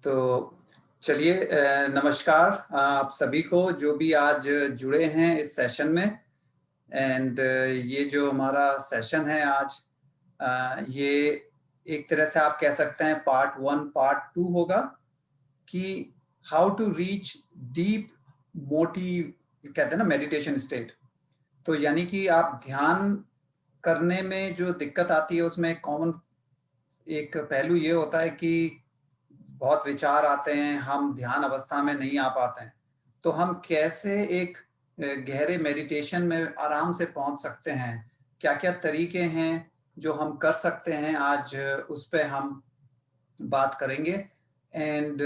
तो चलिए, नमस्कार आप सभी को जो भी आज जुड़े हैं इस सेशन में। एंड ये जो हमारा सेशन है आज, ये एक तरह से आप कह सकते हैं पार्ट 1 पार्ट 2 होगा कि how to reach deep motive, कहते हैं ना, मेडिटेशन स्टेट। तो यानी कि आप ध्यान करने में जो दिक्कत आती है उसमें कॉमन एक पहलू ये होता है कि बहुत विचार आते हैं, हम ध्यान अवस्था में नहीं आ पाते हैं। तो हम कैसे एक गहरे मेडिटेशन में आराम से पहुंच सकते हैं, क्या-क्या तरीके हैं जो हम कर सकते हैं, आज उस पे हम बात करेंगे। एंड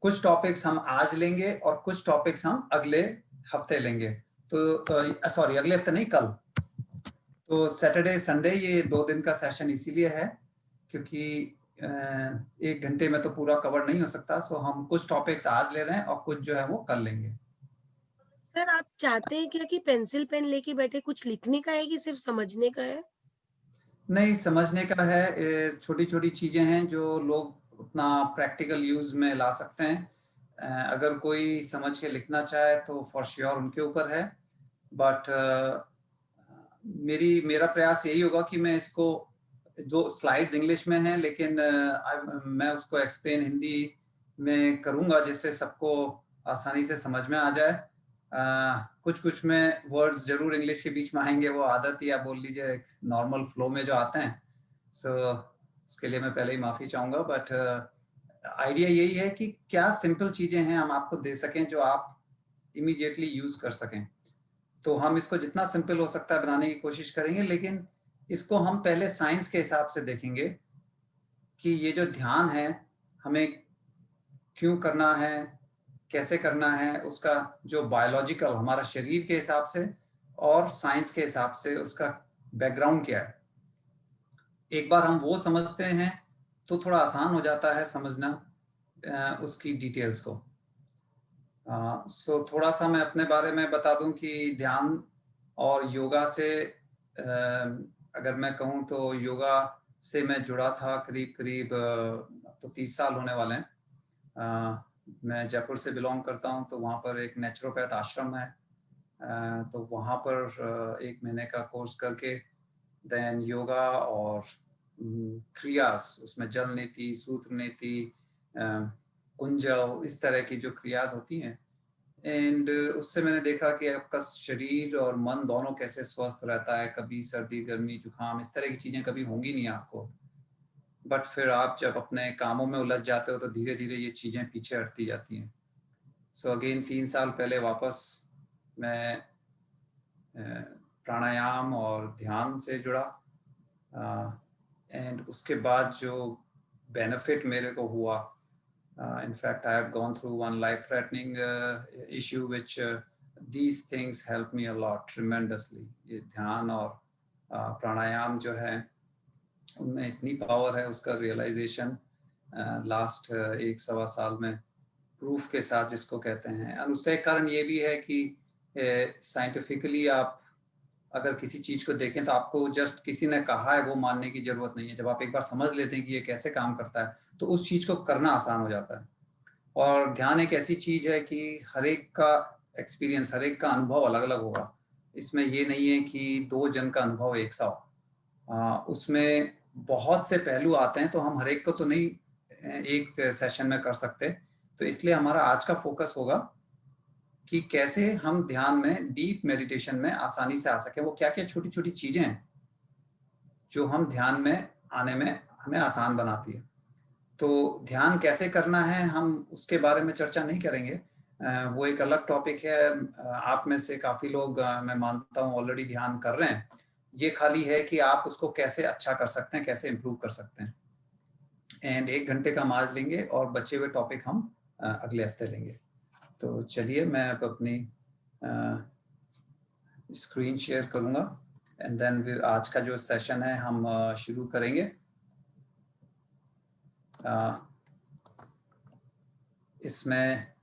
कुछ टॉपिक्स हम आज लेंगे और कुछ टॉपिक्स हम अगले हफ्ते लेंगे। तो सॉरी, अगले हफ्ते नहीं, कल। तो सैटरडे संडे ये 2 दिन का सेशन इसीलिए है क्योंकि 1 घंटे में तो पूरा कवर नहीं हो सकता। सो हम कुछ टॉपिक्स आज ले रहे हैं और कुछ जो है वो कल लेंगे। सर, आप चाहते हैं क्या कि पेंसिल पेन लेके बैठे, कुछ लिखने का है कि सिर्फ समझने का है? नहीं, समझने का है। छोटी-छोटी चीज़ें हैं जो लोग अपना प्रैक्टिकल यूज़ में ला सकते हैं। अगर कोई समझ के लिखना चाहे तो फॉर श्योर उनके ऊपर है। बट मेरा प्रयास यही होगा कि मैं इसको, 2 स्लाइड्स इंग्लिश में हैं लेकिन मैं उसको एक्सप्लेन हिंदी में करूँगा जिससे सबको आसानी से समझ में आ जाए। कुछ-कुछ में वर्ड्स ज़रूर इंग्लिश के बीच में आएँगे, वो आदत या बोल लीजिए एक नॉर्मल फ्लो में जो आते हैं। सो उसके लिए मैं पहले ही माफ़ी चाहूँगा। बट आइडिया यही है कि क्या सिंपल चीज़ें हैं हम आपको दे सकें जो आप इमीडिएटली यूज़ कर सकें। तो हम इसको जितना सिंपल हो सकता है बनाने की कोशिश करेंगे, लेकिन इसको हम पहले साइंस के हिसाब से देखेंगे कि ये जो ध्यान है, हमें क्यों करना है, कैसे करना है, उसका जो बायोलॉजिकल हमारा शरीर के हिसाब से और साइंस के हिसाब से उसका बैकग्राउंड क्या है। एक बार हम वो समझते हैं, तो थोड़ा आसान हो जाता है समझना उसकी डिटेल्स को। सो थोड़ा-सा मैं अपने बारे में बता दूँ कि ध्यान और योगा से, अगर मैं कहूँ तो योगा से मैं जुड़ा था करीब-करीब, अब तो 30 साल होने वाले हैं। मैं जयपुर से बिलॉन्ग करता हूँ, तो वहाँ पर एक नेचुरोपैथ आश्रम है। तो वहाँ पर 1 महीने का कोर्स करके देन योगा और क्रियास, उसमें जल नीति, सूत्र नीति, अ, कुंजल, इस तरह की जो क्रियास होती हैं। एंड उससे मैंने देखा कि आपका शरीर और मन दोनों कैसे स्वस्थ रहता है। कभी सर्दी, गर्मी, जुकाम, इस तरह की चीज़ें कभी होंगी नहीं आपको। बट फिर आप जब अपने कामों में उलझ जाते हो तो धीरे-धीरे ये चीज़ें पीछे हटती जाती हैं। सो अगेन 3 साल पहले वापस मैं प्राणायाम और ध्यान से जुड़ा। एंड उसके बाद जो बेनिफिट मेरे को हुआ, in fact I have gone through one life threatening issue which these things help me a lot tremendously। ये ध्यान और प्राणायाम जो है उनमें इतनी पावर है, उसका रियलाइजेशन लास्ट 1 सवा साल में प्रूफ के साथ जिसको कहते हैं। और उसका एक कारण ये भी है कि साइंटिफिकली आप अगर किसी चीज़ को देखें तो आपको जस्ट किसी ने कहा है वो मानने की ज़रूरत नहीं है। जब आप एक बार समझ लेते हैं कि ये कैसे काम करता है, तो उस चीज़ को करना आसान हो जाता है। और ध्यान एक ऐसी चीज़ है कि हर एक का एक्सपीरियंस, हर एक का अनुभव अलग-अलग होगा। इसमें ये नहीं है कि 2 जन का अनुभव एक सा हो। उसमें बहुत से पहलू आते हैं, तो हम हर एक को तो नहीं एक सेशन में कर सकते। तो इसलिए हमारा आज का फ़ोकस होगा कि कैसे हम ध्यान में, डीप मेडिटेशन में आसानी से आ सकें। वो क्या-क्या छोटी-छोटी चीज़ें हैं, जो हम ध्यान में आने में हमें आसान बनाती है। तो ध्यान कैसे करना है, हम उसके बारे में चर्चा नहीं करेंगे। वो एक अलग टॉपिक है। आप में से काफ़ी लोग, मैं मानता हूँ, ऑलरेडी ध्यान कर रहे हैं। ये खाली है कि आप उसको कैसे अच्छा कर सकते हैं, कैसे इम्प्रूव कर सकते हैं। एंड 1 घंटे का हम आज लेंगे और बचे हुए टॉपिक हम अगले हफ्ते लेंगे। तो चलिए मैं अब अपनी स्क्रीन शेयर करूँगा एंड देन फिर आज का जो सेशन है हम शुरू करेंगे। इसमें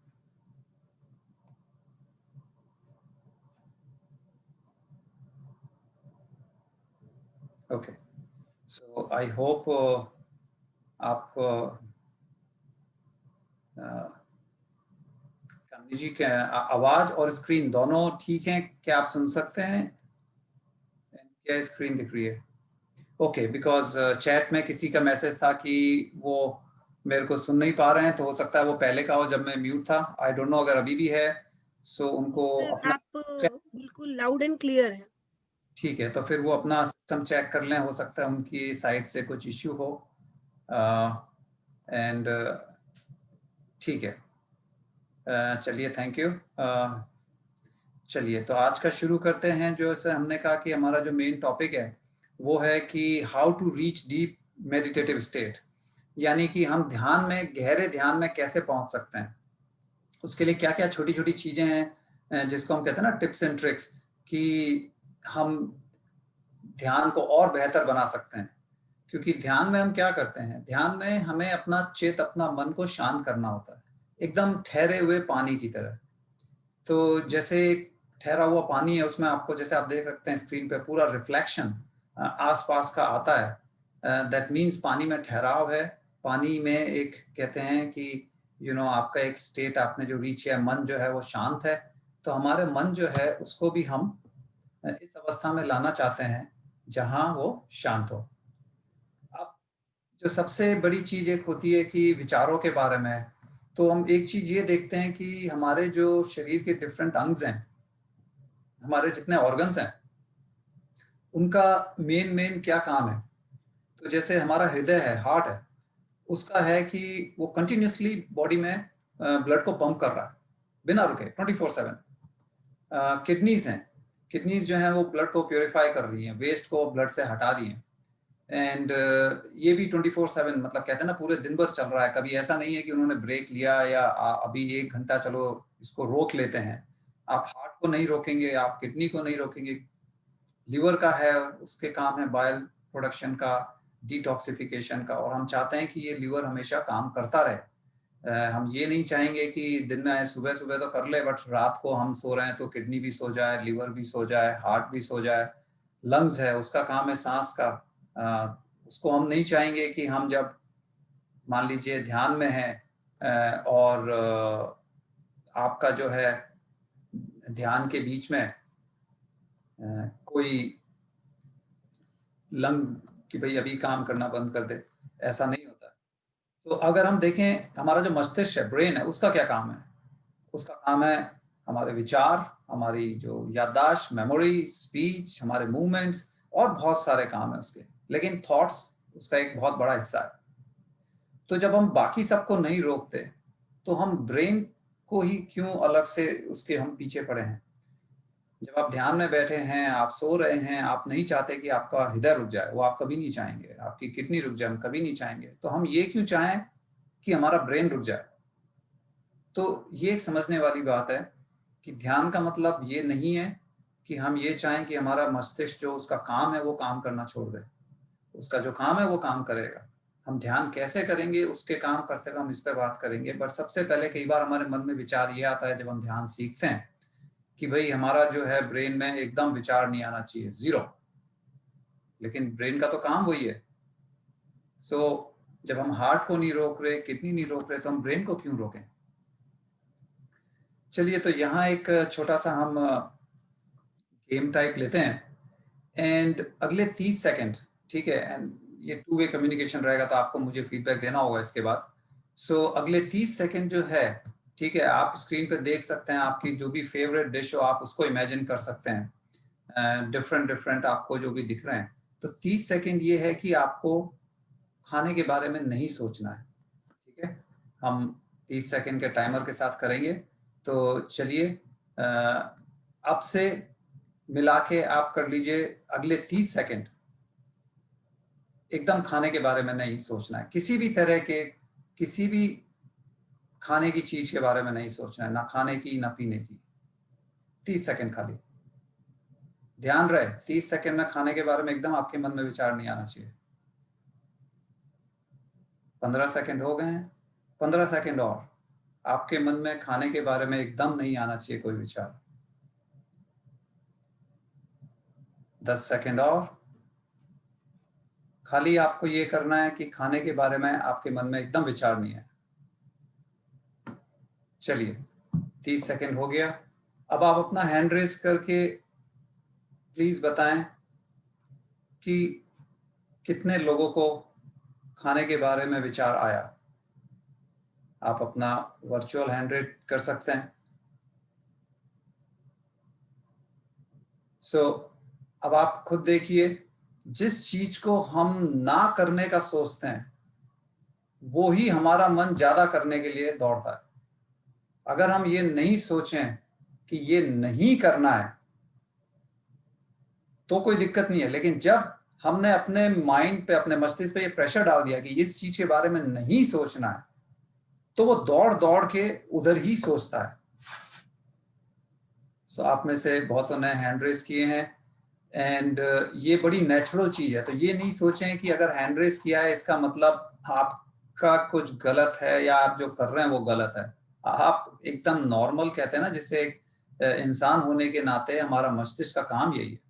ओके, सो आई होप आप कामिनी जी, क्या आवाज और स्क्रीन दोनों ठीक हैं? क्या आप सुन सकते हैं? क्या स्क्रीन दिख रही है? ओके, बिकॉज चैट में किसी का मैसेज था कि वो मेरे को सुन नहीं पा रहे हैं, तो हो सकता है वो पहले का हो जब मैं म्यूट था। आई डोंट नो अगर अभी भी है, सो उनको सर अपना आप बिल्कुल लाउड एंड क्लियर है। ठीक है, तो फिर वो अपना सिस्टम चेक कर लें, हो सकता है उनकी साइड से कुछ इश्यू हो। एंड ठीक है, चलिए, थैंक यू। चलिए, तो आज का शुरू करते हैं। जो जैसे हमने कहा कि हमारा जो मेन टॉपिक है वो है कि how to reach deep meditative state, यानी कि हम ध्यान में, गहरे ध्यान में कैसे पहुंच सकते हैं। उसके लिए क्या क्या छोटी छोटी चीजें हैं जिसको हम कहते हैं ना टिप्स एंड ट्रिक्स, कि हम ध्यान को और बेहतर बना सकते हैं। क्योंकि ध्यान में हम क्या करते हैं, ध्यान में हमें अपना चित्त, अपना मन को शांत करना होता है, एकदम ठहरे हुए पानी की तरह। तो जैसे एक ठहरा हुआ पानी है, उसमें आपको, जैसे आप देख सकते हैं स्क्रीन पे, पूरा रिफ्लेक्शन आसपास का आता है। दैट मीन्स पानी में ठहराव है। पानी में एक कहते हैं कि आपका एक स्टेट आपने जो रीच किया, मन जो है वो शांत है। तो हमारे मन जो है उसको भी हम इस अवस्था में लाना चाहते हैं जहां वो शांत हो। अब जो सबसे बड़ी चीज एक होती है कि विचारों के बारे में, तो हम एक चीज ये देखते हैं कि हमारे जो शरीर के डिफरेंट अंग्स हैं, हमारे जितने ऑर्गन्स हैं, उनका मेन मेन क्या काम है। तो जैसे हमारा हृदय है, हार्ट है, उसका है कि वो कंटिन्यूसली बॉडी में ब्लड को पंप कर रहा है बिना रुके 24/7। किडनीज हैं, किडनीज जो हैं वो ब्लड को प्योरीफाई कर रही हैं, वेस्ट को ब्लड से हटा रही हैं। एंड ये भी 24/7, मतलब कहते हैं ना पूरे दिन भर चल रहा है। कभी ऐसा नहीं है कि उन्होंने ब्रेक लिया या अभी 1 घंटा चलो इसको रोक लेते हैं। आप हार्ट को नहीं रोकेंगे, आप किडनी को नहीं रोकेंगे। लिवर का है, उसके काम है बाइल प्रोडक्शन का, डिटॉक्सिफिकेशन का, और हम चाहते हैं कि ये लिवर हमेशा काम करता रहे। हम ये नहीं चाहेंगे कि दिन में सुबह सुबह तो कर ले, बट रात को हम सो रहे हैं तो किडनी भी सो जाए, लिवर भी सो जाए, हार्ट भी सो जाए। लंग्स है, उसका काम है सांस का। उसको हम नहीं चाहेंगे कि हम जब मान लीजिए ध्यान में है और आपका जो है ध्यान के बीच में कोई लंग कि भाई अभी काम करना बंद कर दे, ऐसा नहीं होता है। तो अगर हम देखें, हमारा जो मस्तिष्क है, ब्रेन है, उसका क्या काम है? उसका काम है हमारे विचार, हमारी जो याददाश्त, मेमोरी, स्पीच, हमारे मूवमेंट्स, और बहुत सारे काम है उसके। लेकिन थॉट्स उसका एक बहुत बड़ा हिस्सा है। तो जब हम बाकी सबको नहीं रोकते, तो हम ब्रेन को ही क्यों अलग से उसके हम पीछे पड़े हैं। जब आप ध्यान में बैठे हैं, आप सो रहे हैं, आप नहीं चाहते कि आपका हृदय रुक जाए, वो आप कभी नहीं चाहेंगे। आपकी किडनी रुक जाए, हम कभी नहीं चाहेंगे। तो हम ये क्यों चाहें कि हमारा ब्रेन रुक जाए? तो ये एक समझने वाली बात है कि ध्यान का मतलब ये नहीं है कि हम ये चाहें कि हमारा मस्तिष्क जो उसका काम है वो काम करना छोड़ दे। उसका जो काम है वो काम करेगा। हम ध्यान कैसे करेंगे, उसके काम करते हुए हम इस पे बात करेंगे। बट सबसे पहले कई बार हमारे मन में विचार ये आता है जब हम ध्यान सीखते हैं कि भाई हमारा जो है ब्रेन में एकदम विचार नहीं आना चाहिए, जीरो। लेकिन ब्रेन का तो काम वही है। सो जब हम हार्ट को नहीं रोक रहे, किडनी नहीं रोक रहे, तो हम ब्रेन को क्यों रोकें? चलिए, तो यहाँ एक छोटा सा हम गेम टाइप लेते हैं। एंड अगले 30 सेकंड, ठीक है, एंड ये 2 वे कम्युनिकेशन रहेगा, तो आपको मुझे फीडबैक देना होगा इसके बाद। सो अगले 30 सेकंड जो है, ठीक है, आप स्क्रीन पे देख सकते हैं आपकी जो भी फेवरेट डिश हो, आप उसको इमेजिन कर सकते हैं। डिफरेंट डिफरेंट आपको जो भी दिख रहे हैं। तो 30 सेकंड ये है कि आपको खाने के बारे में नहीं सोचना है। ठीक है, हम 30 सेकंड के टाइमर के साथ करेंगे। तो चलिए, अब से मिला के आप कर लीजिए अगले 30 सेकंड एकदम खाने के बारे में नहीं सोचना है। किसी भी तरह के, किसी भी खाने की चीज के बारे में नहीं सोचना है, ना खाने की ना पीने की। 30 सेकंड खाली ध्यान रहे। 30 सेकंड में खाने के बारे में एकदम आपके मन में विचार नहीं आना चाहिए। 15 सेकंड हो गए हैं, 15 सेकंड और। आपके मन में खाने के बारे में एकदम नहीं आना चाहिए कोई विचार। 10 सेकंड और। खाली आपको ये करना है कि खाने के बारे में आपके मन में एकदम विचार नहीं है। चलिए 30 सेकंड हो गया। अब आप अपना हैंड रेस करके प्लीज बताएं कि कितने लोगों को खाने के बारे में विचार आया। आप अपना वर्चुअल हैंड रेस कर सकते हैं। अब आप खुद देखिए, जिस चीज को हम ना करने का सोचते हैं वो ही हमारा मन ज्यादा करने के लिए दौड़ता है। अगर हम ये नहीं सोचें कि ये नहीं करना है तो कोई दिक्कत नहीं है, लेकिन जब हमने अपने माइंड पे, अपने मस्तिष्क पे ये प्रेशर डाल दिया कि इस चीज के बारे में नहीं सोचना है, तो वो दौड़ दौड़ के उधर ही सोचता है। आप में से बहुतों ने हैंड रेस किए हैं एंड ये बड़ी नेचुरल चीज है। तो ये नहीं सोचें कि अगर हैंड रेस किया है इसका मतलब आपका कुछ गलत है या आप जो कर रहे हैं वो गलत है। आप एकदम नॉर्मल, कहते हैं ना, जिससे एक इंसान होने के नाते हमारा मस्तिष्क का काम यही है।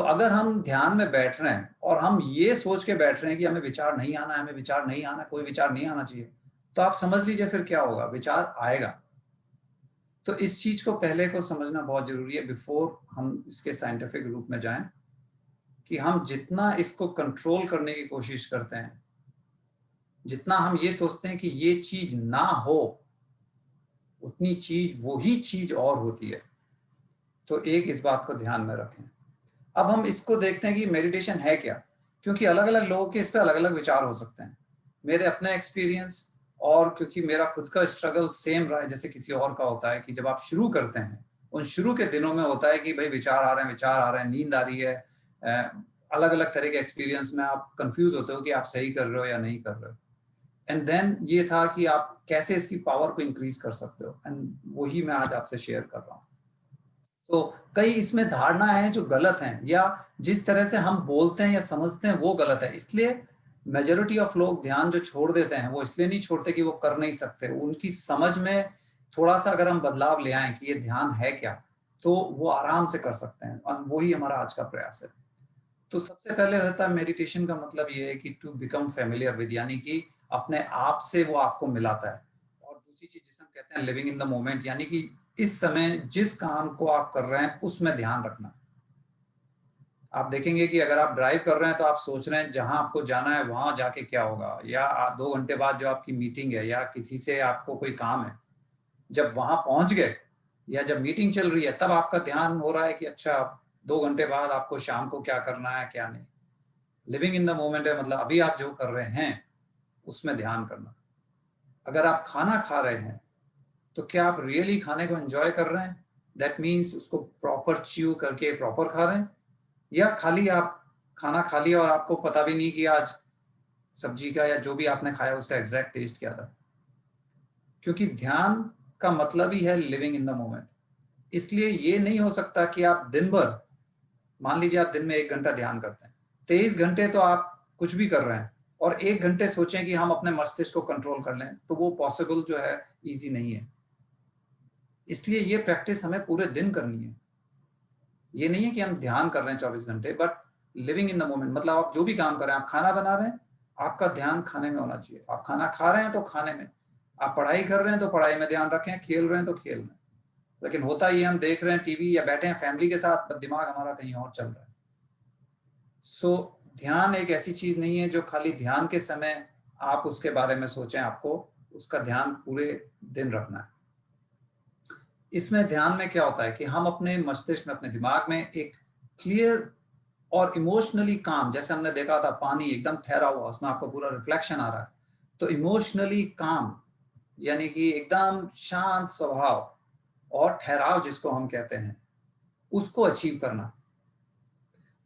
अगर हम ध्यान में बैठ रहे हैं और हम ये सोच के बैठ रहे हैं कि हमें विचार नहीं आना है, हमें विचार नहीं आना, कोई विचार नहीं आना चाहिए, तो आप समझ लीजिए फिर क्या होगा, विचार आएगा। तो इस चीज को पहले को समझना बहुत जरूरी है बिफोर हम इसके साइंटिफिक रूप में जाएं, कि हम जितना इसको कंट्रोल करने की कोशिश करते हैं, जितना हम ये सोचते हैं कि ये चीज ना हो, उतनी चीज, वही चीज और होती है। तो एक इस बात को ध्यान में रखें। अब हम इसको देखते हैं कि मेडिटेशन है क्या, क्योंकि अलग अलग लोगों के इस पे अलग अलग विचार हो सकते हैं। मेरे अपने एक्सपीरियंस और क्योंकि मेरा खुद का स्ट्रगल सेम रहा है जैसे किसी और का होता है, कि जब आप शुरू करते हैं, उन शुरू के दिनों में होता है कि भाई विचार आ रहे हैं, विचार आ रहे हैं, नींद आ रही है, अलग अलग तरह के एक्सपीरियंस में आप कंफ्यूज होते हो कि आप सही कर रहे हो या नहीं कर रहे हो। एंड देन ये था कि आप कैसे इसकी पावर को इंक्रीज कर सकते हो, एंड वही मैं आज आपसे शेयर कर रहा हूँ। कई इसमें धारणा है जो गलत हैं, या जिस तरह से हम बोलते हैं या समझते हैं वो गलत है। इसलिए मेजॉरिटी ऑफ लोग ध्यान जो छोड़ देते हैं वो इसलिए नहीं छोड़ते कि वो कर नहीं सकते। उनकी समझ में थोड़ा सा अगर हम बदलाव ले आए कि ये ध्यान है क्या, तो वो आराम से कर सकते हैं, और वही हमारा आज का प्रयास है। तो सबसे पहले होता है, मेडिटेशन का मतलब ये है कि टू बिकम फेमिलियर विद, यानी कि अपने आप से वो आपको मिलाता है। और दूसरी चीज जिसे हम कहते हैं लिविंग इन द मोमेंट, यानी कि इस समय जिस काम को आप कर रहे हैं उसमें ध्यान रखना। आप देखेंगे कि अगर आप ड्राइव कर रहे हैं तो आप सोच रहे हैं जहां आपको जाना है वहां जाके क्या होगा, या 2 घंटे बाद जो आपकी मीटिंग है या किसी से आपको कोई काम है, जब वहां पहुंच गए या जब मीटिंग चल रही है तब आपका ध्यान हो रहा है कि अच्छा 2 घंटे बाद आपको शाम को क्या करना है क्या नहीं। लिविंग इन द मोमेंट है, मतलब अभी आप जो कर रहे हैं उसमें ध्यान करना। अगर आप खाना खा रहे हैं तो क्या आप रियली खाने को एंजॉय कर रहे हैं, दैट मीन्स उसको प्रॉपर च्यू करके प्रॉपर खा रहे हैं, या खाली आप खाना खा लिया और आपको पता भी नहीं कि आज सब्जी का या जो भी आपने खाया उसका एग्जैक्ट टेस्ट क्या था। क्योंकि ध्यान का मतलब ही है लिविंग इन द मोमेंट। इसलिए ये नहीं हो सकता कि आप दिन भर, मान लीजिए आप दिन में 1 घंटा ध्यान करते हैं, 23 घंटे तो आप कुछ भी कर रहे हैं, और 1 घंटे सोचें कि हम अपने मस्तिष्क को कंट्रोल कर लें, तो वो पॉसिबल जो है ईजी नहीं है। इसलिए ये प्रैक्टिस हमें पूरे दिन करनी है। ये नहीं है कि हम ध्यान कर रहे हैं 24 घंटे, but living in the moment मतलब आप जो भी काम कर रहे हैं, आप खाना बना रहे हैं, आपका ध्यान खाने में होना चाहिए। आप खाना खा रहे हैं तो खाने में, आप पढ़ाई कर रहे हैं तो पढ़ाई में ध्यान रखें, खेल रहे हैं तो खेल में। लेकिन होता ही हम देख रहे हैं टीवी या बैठे हैं फैमिली के साथ, दिमाग हमारा कहीं और चल रहा है। ध्यान एक ऐसी चीज नहीं है जो खाली ध्यान के समय आप उसके बारे में सोचें, आपको उसका ध्यान पूरे दिन रखना है। इसमें ध्यान में क्या होता है कि हम अपने मस्तिष्क में, अपने दिमाग में एक क्लियर और इमोशनली काम, जैसे हमने देखा था पानी एकदम ठहरा हुआ, उसमें आपको पूरा रिफ्लेक्शन आ रहा है, तो इमोशनली काम यानी कि एकदम शांत स्वभाव और ठहराव जिसको हम कहते हैं, उसको अचीव करना।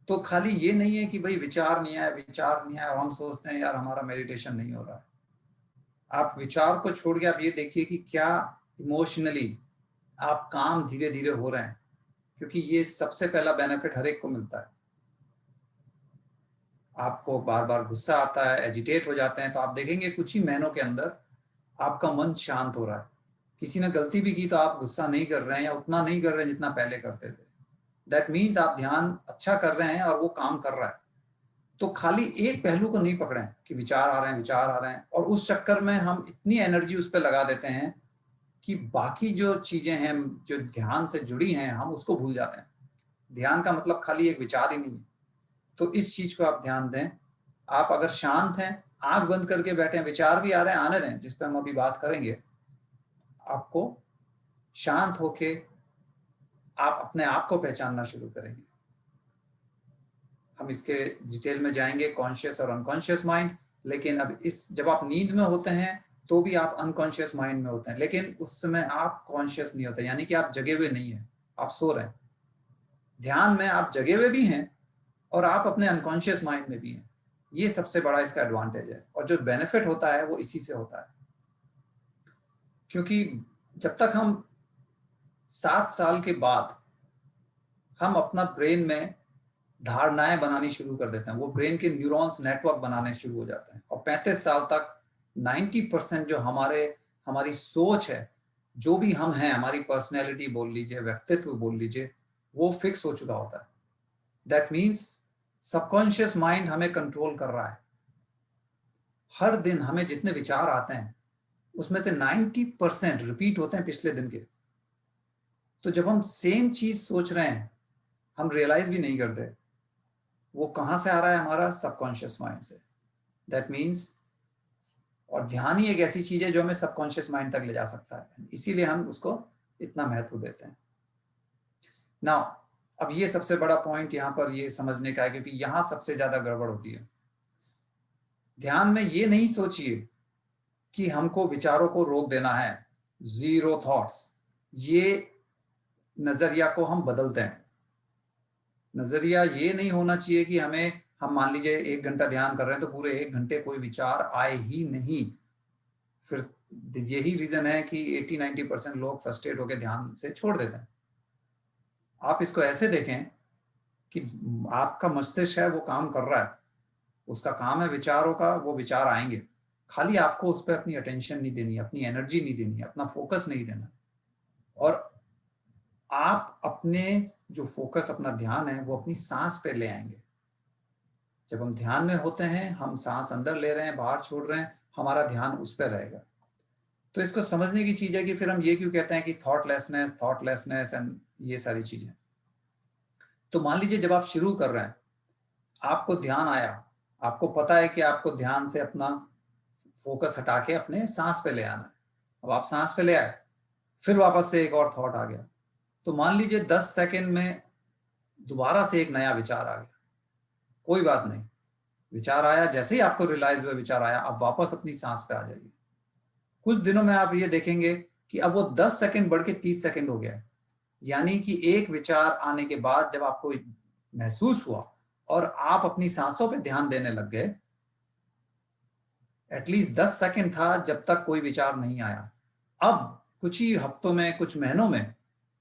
तो खाली ये नहीं है कि भाई विचार नहीं आए, विचार नहीं आए और हम सोचते हैं यार हमारा मेडिटेशन नहीं हो रहा है। आप विचार को छोड़ के आप ये देखिए कि क्या इमोशनली आप काम धीरे धीरे हो रहे हैं, क्योंकि ये सबसे पहला बेनिफिट हर एक को मिलता है। आपको बार बार गुस्सा आता है, एजिटेट हो जाते हैं, तो आप देखेंगे कुछ ही महीनों के अंदर आपका मन शांत हो रहा है। किसी ने गलती भी की तो आप गुस्सा नहीं कर रहे हैं या उतना नहीं कर रहे हैं जितना पहले करते थे। दैट मीन्स आप ध्यान अच्छा कर रहे हैं और वो काम कर रहा है। तो खाली एक पहलू को नहीं पकड़ें कि विचार आ रहे हैं, विचार आ रहे हैं, और उस चक्कर में हम इतनी एनर्जी उस पर लगा देते हैं कि बाकी जो चीजें हैं जो ध्यान से जुड़ी हैं हम उसको भूल जाते हैं। ध्यान का मतलब खाली एक विचार ही नहीं है। तो इस चीज को आप ध्यान दें। आप अगर शांत हैं, आंख बंद करके बैठे हैं, विचार भी आ रहे हैं, आने दें, जिस पे हम अभी बात करेंगे। आपको शांत होके आप अपने आप को पहचानना शुरू करेंगे। हम इसके डिटेल में जाएंगे, कॉन्शियस और अनकॉन्शियस माइंड। लेकिन अब इस जब आप नींद में होते हैं तो भी आप अनकॉन्शियस माइंड में होते हैं, लेकिन उस समय आप कॉन्शियस नहीं होते, यानी कि आप जगे हुए नहीं हैं, आप सो रहे हैं। ध्यान में आप जगे हुए भी हैं और आप अपने अनकॉन्शियस माइंड में भी हैं। ये सबसे बड़ा इसका एडवांटेज है, और जो बेनिफिट होता है वो इसी से होता है। क्योंकि जब तक हम 7 साल के बाद हम अपना ब्रेन में धारणाएं बनानी शुरू कर देते हैं, वो ब्रेन के न्यूरॉन्स नेटवर्क बनाने शुरू हो जाते हैं, और 35 साल तक 90% जो हमारी सोच है, जो भी हम हैं, हमारी पर्सनैलिटी बोल लीजिए, व्यक्तित्व बोल लीजिए, वो फिक्स हो चुका होता है। दैट मीन्स सबकॉन्शियस माइंड हमें कंट्रोल कर रहा है। हर दिन हमें जितने विचार आते हैं उसमें से 90% रिपीट होते हैं पिछले दिन के। तो जब हम सेम चीज सोच रहे हैं हम रियलाइज भी नहीं करते, वो कहां से आ रहा है, हमारा सबकॉन्शियस माइंड से। दैट मीन्स, और ध्यान ही एक ऐसी चीज है जो हमें सबकॉन्शियस माइंड तक ले जा सकता है, इसीलिए हम उसको इतना महत्व देते हैं। नाउ, अब ये सबसे बड़ा पॉइंट यहाँ पर ये समझने का है, क्योंकि यहाँ सबसे ज्यादा गड़बड़ होती है। ध्यान में ये नहीं सोचिए कि हमको विचारों को रोक देना है, जीरो थॉट्स। ये नजरिया को हम बदलते हैं। नजरिया ये नहीं होना चाहिए कि हम मान लीजिए 1 घंटा ध्यान कर रहे हैं तो पूरे 1 घंटे कोई विचार आए ही नहीं। फिर यही रीजन है कि 80-90% लोग फ्रस्ट्रेट होकर ध्यान से छोड़ देते हैं। आप इसको ऐसे देखें कि आपका मस्तिष्क है वो काम कर रहा है, उसका काम है विचारों का, वो विचार आएंगे, खाली आपको उस पर अपनी अटेंशन नहीं देनी, अपनी एनर्जी नहीं देनी, अपना फोकस नहीं देना। और आप अपने जो फोकस, अपना ध्यान है वो अपनी सांस पे ले आएंगे। जब हम ध्यान में होते हैं, हम सांस अंदर ले रहे हैं, बाहर छोड़ रहे हैं, हमारा ध्यान उस पर रहेगा। तो इसको समझने की चीज है कि फिर हम ये क्यों कहते हैं कि थॉटलेसनेस एंड ये सारी चीजें। तो मान लीजिए जब आप शुरू कर रहे हैं, आपको ध्यान आया, आपको पता है कि आपको ध्यान से अपना फोकस हटा के अपने सांस पे ले आना है। अब आप सांस पे ले आए, फिर वापस से एक और थॉट आ गया, तो मान लीजिए 10 सेकंड में दोबारा से एक नया विचार आ गया। कोई बात नहीं, विचार आया, जैसे ही आपको रियलाइज हुआ विचार आया, आप वापस अपनी सांस पे आ जाइए। कुछ दिनों में आप ये देखेंगे कि अब वो 10 सेकंड बढ़ के 30 सेकंड हो गया है। यानी कि एक विचार आने के बाद जब आपको महसूस हुआ और आप अपनी सांसों पे ध्यान देने लग गए, एटलीस्ट 10 सेकंड था जब तक कोई विचार नहीं आया। अब कुछ ही हफ्तों में, कुछ महीनों में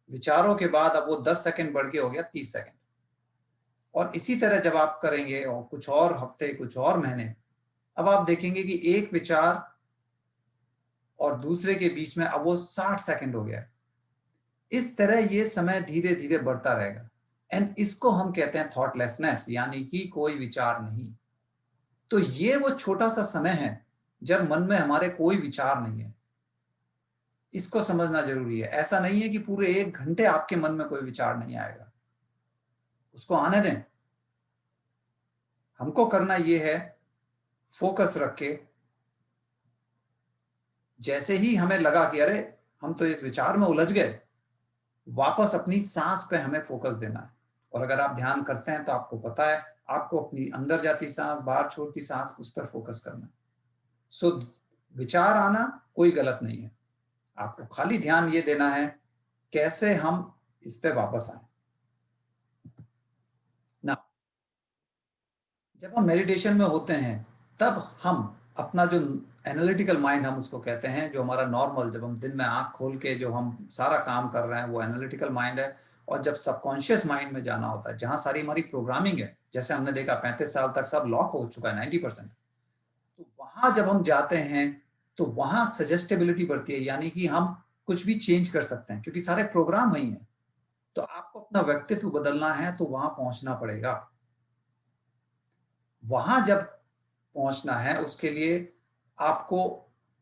विचारों के बाद अब वो 10 सेकंड बढ़ के हो गया 30 सेकंड। और इसी तरह जब आप करेंगे और कुछ और हफ्ते, कुछ और महीने, अब आप देखेंगे कि एक विचार और दूसरे के बीच में अब वो 60 सेकंड हो गया है। इस तरह ये समय धीरे धीरे बढ़ता रहेगा, एंड इसको हम कहते हैं थॉटलेसनेस, यानी कि कोई विचार नहीं। तो ये वो छोटा सा समय है जब मन में हमारे कोई विचार नहीं है। इसको समझना जरूरी है। ऐसा नहीं है कि पूरे 1 घंटे आपके मन में कोई विचार नहीं आएगा, उसको आने दें। हमको करना ये है, फोकस रख के, जैसे ही हमें लगा कि अरे हम तो इस विचार में उलझ गए, वापस अपनी सांस पे हमें फोकस देना है। और अगर आप ध्यान करते हैं तो आपको पता है, आपको अपनी अंदर जाती सांस, बाहर छोड़ती सांस, उस पर फोकस करना है। सो विचार आना कोई गलत नहीं है, आपको खाली ध्यान ये देना है कैसे हम इस पे वापस आए ना। जब हम मेडिटेशन में होते हैं तब हम अपना जो एनालिटिकल माइंड हम उसको कहते हैं, जो हमारा नॉर्मल, जब हम दिन में आंख खोल के जो हम सारा काम कर रहे हैं वो एनालिटिकल माइंड है। और जब सबकॉन्शियस माइंड में जाना होता है, जहां सारी हमारी प्रोग्रामिंग है, जैसे हमने देखा 35 साल तक सब लॉक हो चुका है 90%, तो वहां जब हम जाते हैं तो वहां सजेस्टेबिलिटी बढ़ती है, यानी कि हम कुछ भी चेंज कर सकते हैं क्योंकि सारे प्रोग्राम वही हैं। तो आपको अपना व्यक्तित्व बदलना है तो वहां पहुंचना पड़ेगा। वहां जब पहुंचना है उसके लिए आपको,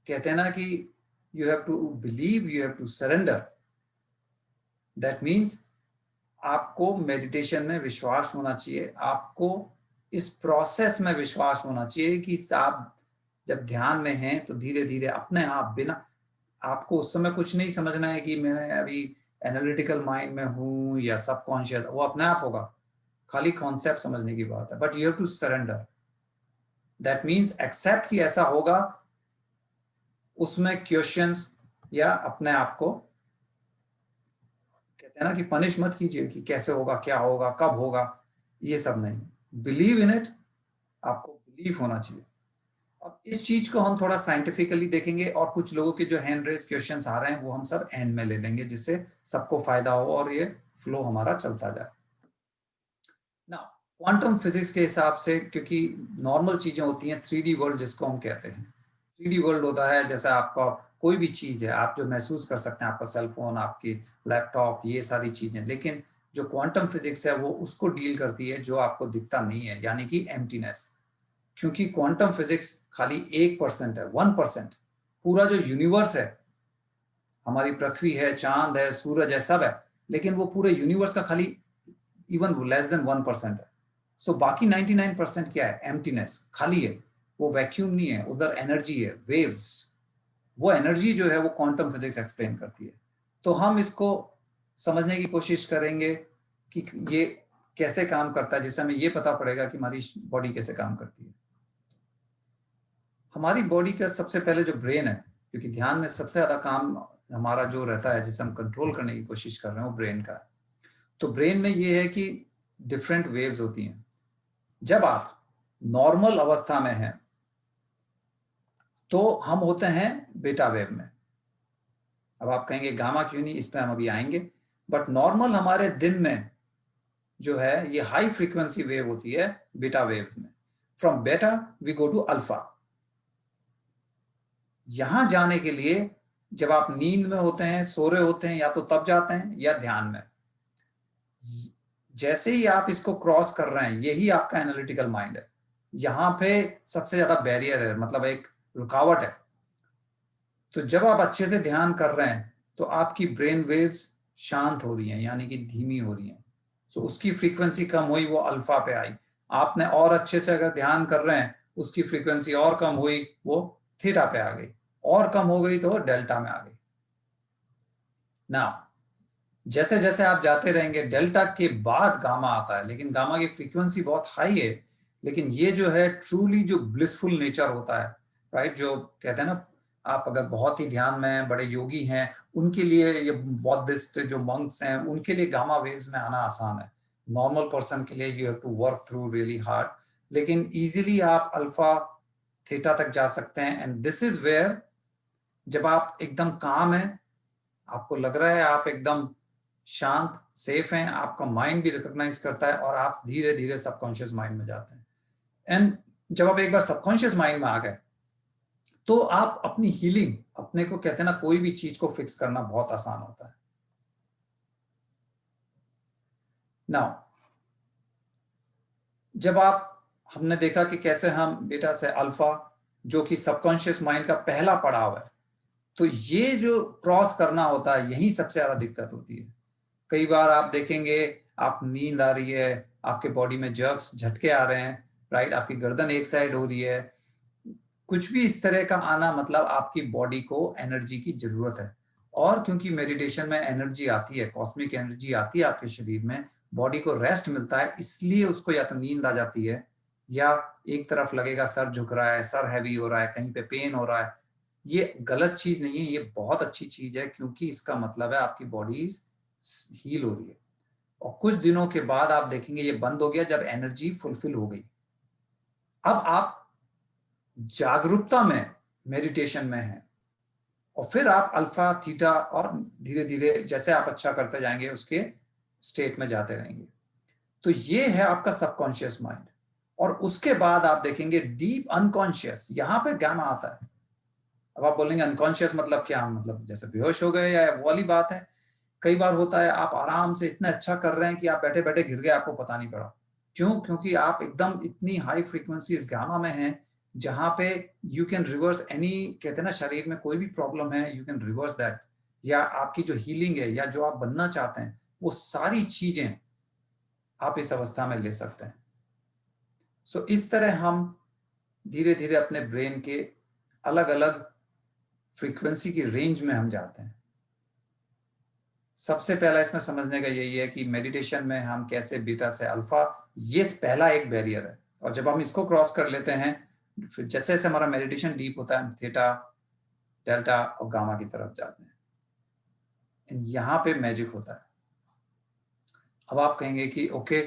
कहते हैं ना कि you have to believe, you have to surrender. That means आपको मेडिटेशन में विश्वास होना चाहिए, आपको इस प्रोसेस में विश्वास होना चाहिए कि आप जब ध्यान में हैं तो धीरे धीरे अपने आप, बिना आपको उस समय कुछ नहीं समझना है कि मैं अभी एनालिटिकल माइंड में हूं या सबकॉन्शियस, वो अपने आप होगा, खाली कॉन्सेप्ट समझने की बात है। But you have to surrender, that means accept कि ऐसा होगा, उसमें क्वेश्चंस या अपने आप को कहते हैं ना कि पनिश मत कीजिए कि कैसे होगा, क्या होगा, कब होगा, ये सब नहीं। बिलीव इन इट, आपको बिलीव होना चाहिए। अब इस चीज को हम थोड़ा साइंटिफिकली देखेंगे और कुछ लोगों के जो हैंड रेज क्वेश्चंस आ रहे हैं वो हम सब एंड में ले लेंगे, जिससे सबको फायदा हो और ये फ्लो हमारा चलता जाए। ना क्वांटम फिजिक्स के हिसाब से, क्योंकि नॉर्मल चीजें होती हैं 3D वर्ल्ड जिसको हम कहते हैं, 3D वर्ल्ड होता है जैसा आपका कोई भी चीज है, आप जो महसूस कर सकते हैं, आपका सेल फोन, आपकी लैपटॉप, ये सारी चीजें। लेकिन जो क्वांटम फिजिक्स है वो उसको डील करती है जो आपको दिखता नहीं है, यानी कि एम्प्टीनेस। क्योंकि क्वांटम फिजिक्स खाली 1% है, 1%। पूरा जो यूनिवर्स है, हमारी पृथ्वी है, चांद है, सूरज है, सब है, लेकिन वो पूरे यूनिवर्स का खाली इवन लेस देन 1% है। सो बाकी 99% क्या है? एम्प्टीनेस, खाली है, वो वैक्यूम नहीं है, उधर एनर्जी है, वेव्स। वो एनर्जी जो है वो क्वांटम फिजिक्स एक्सप्लेन करती है। तो हम इसको समझने की कोशिश करेंगे कि ये कैसे काम करता है, जिससे हमें ये पता पड़ेगा कि हमारी बॉडी कैसे काम करती है। हमारी बॉडी का सबसे पहले जो ब्रेन है, क्योंकि ध्यान में सबसे ज्यादा काम हमारा जो रहता है, जिसे हम कंट्रोल करने की कोशिश कर रहे हैं, वो ब्रेन का है। तो ब्रेन में ये है कि डिफरेंट वेव्स होती हैं। जब आप नॉर्मल अवस्था में हैं तो हम होते हैं बीटा वेव में। अब आप कहेंगे गामा क्यों नहीं, इस पे हम अभी आएंगे। बट नॉर्मल हमारे दिन में जो है ये हाई फ्रीक्वेंसी वेव होती है बीटा वेव्स में। फ्रॉम बेटा वी गो टू अल्फा। यहां जाने के लिए जब आप नींद में होते हैं, सो रहे होते हैं, या तो तब जाते हैं या ध्यान में। जैसे ही आप इसको क्रॉस कर रहे हैं, यही आपका एनालिटिकल माइंड है। यहां पे सबसे ज्यादा बैरियर है, मतलब एक रुकावट है। तो जब आप अच्छे से ध्यान कर रहे हैं तो आपकी ब्रेन वेव्स शांत हो रही हैं, यानी कि धीमी हो रही हैं। सो उसकी फ्रीक्वेंसी कम हुई, वो अल्फा पे आई। आपने और अच्छे से अगर ध्यान कर रहे हैं, उसकी फ्रीक्वेंसी और कम हुई, वो थीटा पे आ गई, और कम हो गई तो डेल्टा में आ गई। ना जैसे जैसे आप जाते रहेंगे, डेल्टा के बाद गामा आता है, लेकिन गामा की फ्रीक्वेंसी बहुत हाई है। लेकिन ये जो है ट्रूली जो ब्लिसफुल नेचर होता है, राइट, जो कहते हैं ना, आप अगर बहुत ही ध्यान में बड़े योगी हैं, उनके लिए, ये बौद्धिस्ट जो मंक्स हैं, उनके लिए गामा वेव्स में आना आसान है। नॉर्मल पर्सन के लिए you have to work through really hard, लेकिन इजीली आप अल्फा थीटा तक जा सकते हैं। एंड दिस इज वेयर, जब आप एकदम काम है, आपको लग रहा है आप एकदम शांत, सेफ हैं, आपका माइंड भी रिकॉग्नाइज करता है, और आप धीरे धीरे सबकॉन्शियस माइंड में जाते हैं। एंड जब आप एक बार सबकॉन्शियस माइंड में आ गए तो आप अपनी हीलिंग, अपने को कहते हैं ना, कोई भी चीज को फिक्स करना बहुत आसान होता है। नाउ जब आप, हमने देखा कि कैसे हम बेटा से अल्फा, जो कि सबकॉन्शियस माइंड का पहला पड़ाव है, तो ये जो क्रॉस करना होता है, यही सबसे ज्यादा दिक्कत होती है। कई बार आप देखेंगे, आप नींद आ रही है, आपके बॉडी में जर्क्स, झटके आ रहे हैं, राइट, आपकी गर्दन एक साइड हो रही है, कुछ भी इस तरह का आना, मतलब आपकी बॉडी को एनर्जी की जरूरत है। और क्योंकि मेडिटेशन में एनर्जी आती है, कॉस्मिक एनर्जी आती है आपके शरीर में, बॉडी को रेस्ट मिलता है, इसलिए उसको या तो नींद आ जाती है, या एक तरफ लगेगा सर झुक रहा है, सर हैवी हो रहा है, कहीं पे पेन हो रहा है। ये गलत चीज नहीं है, ये बहुत अच्छी चीज है, क्योंकि इसका मतलब है आपकी बॉडी हील हो रही है। और कुछ दिनों के बाद आप देखेंगे ये बंद हो गया, जब एनर्जी फुलफिल हो गई। अब आप जागरूकता में, मेडिटेशन में हैं, और फिर आप अल्फा थीटा, और धीरे धीरे जैसे आप अच्छा करते जाएंगे उसके स्टेट में जाते रहेंगे। तो ये है आपका सबकॉन्शियस माइंड। और उसके बाद आप देखेंगे डीप अनकॉन्शियस, यहां पे गामा आता है। अब आप बोलेंगे अनकॉन्शियस मतलब क्या, मतलब जैसे बेहोश हो गए, या वो वाली बात है? कई बार होता है आप आराम से इतना अच्छा कर रहे हैं कि आप बैठे बैठे गिर गए, आपको पता नहीं पड़ा। क्यों? क्योंकि आप एकदम इतनी हाई फ्रीक्वेंसी इस गामा में हैं, जहां पे यू कैन रिवर्स एनी, कहते हैं ना शरीर में कोई भी प्रॉब्लम है यू कैन रिवर्स दैट, या आपकी जो हीलिंग है या जो आप बनना चाहते हैं वो सारी चीजें आप इस अवस्था में ले सकते हैं। सो इस तरह हम धीरे धीरे अपने ब्रेन के अलग अलग फ्रीक्वेंसी की रेंज में हम जाते हैं। सबसे पहला इसमें समझने का यही है कि मेडिटेशन में हम कैसे बीटा से अल्फा, ये पहला एक बैरियर है, और जब हम इसको क्रॉस कर लेते हैं फिर जैसे जैसे हमारा मेडिटेशन डीप होता है हम थीटा, डेल्टा और गामा की तरफ जाते हैं। यहाँ पे मैजिक होता है। अब आप कहेंगे कि ओके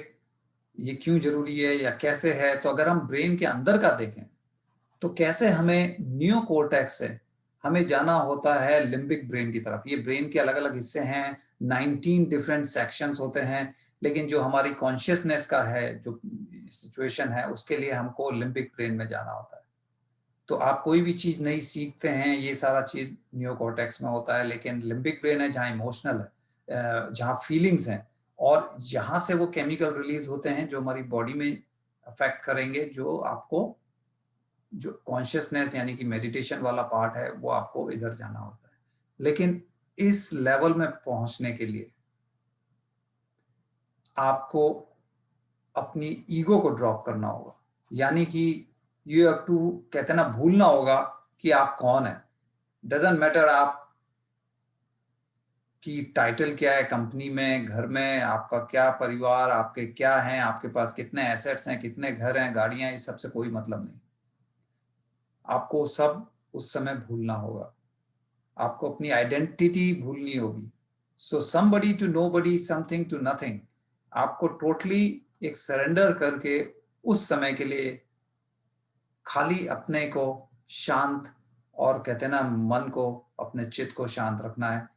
ये क्यों जरूरी है या कैसे है, तो अगर हम ब्रेन के अंदर का देखें तो कैसे हमें नियोकॉर्टेक्स से हमें जाना होता है लिम्बिक ब्रेन की तरफ। ये ब्रेन के अलग अलग हिस्से हैं, 19 डिफरेंट सेक्शंस होते हैं, लेकिन जो हमारी कॉन्शियसनेस का है जो सिचुएशन है उसके लिए हमको लिम्बिक ब्रेन में जाना होता है। तो आप कोई भी चीज नहीं सीखते हैं, ये सारा चीज नियोकॉर्टेक्स में होता है, लेकिन लिम्बिक ब्रेन है जहाँ इमोशनल है, जहाँ फीलिंग्स हैं, और यहाँ से वो केमिकल रिलीज होते हैं जो हमारी बॉडी में अफेक्ट करेंगे, जो आपको जो कॉन्शियसनेस यानी कि मेडिटेशन वाला पार्ट है वो आपको इधर जाना होता है। लेकिन इस लेवल में पहुंचने के लिए आपको अपनी ईगो को ड्रॉप करना होगा, यानी कि यू हैव टू, कहते हैं ना, भूलना होगा कि आप कौन है। डजंट मैटर आप की टाइटल क्या है कंपनी में, घर में, आपका क्या परिवार, आपके क्या हैं, आपके पास कितने एसेट्स हैं, कितने घर हैं, गाड़ियां हैं, इस सबसे कोई मतलब नहीं। आपको सब उस समय भूलना होगा, आपको अपनी आइडेंटिटी भूलनी होगी। So somebody to nobody, something to nothing. आपको टोटली एक सरेंडर करके उस समय के लिए खाली अपने को शांत, और कहते हैं ना मन को, अपने चित्त को शांत रखना है।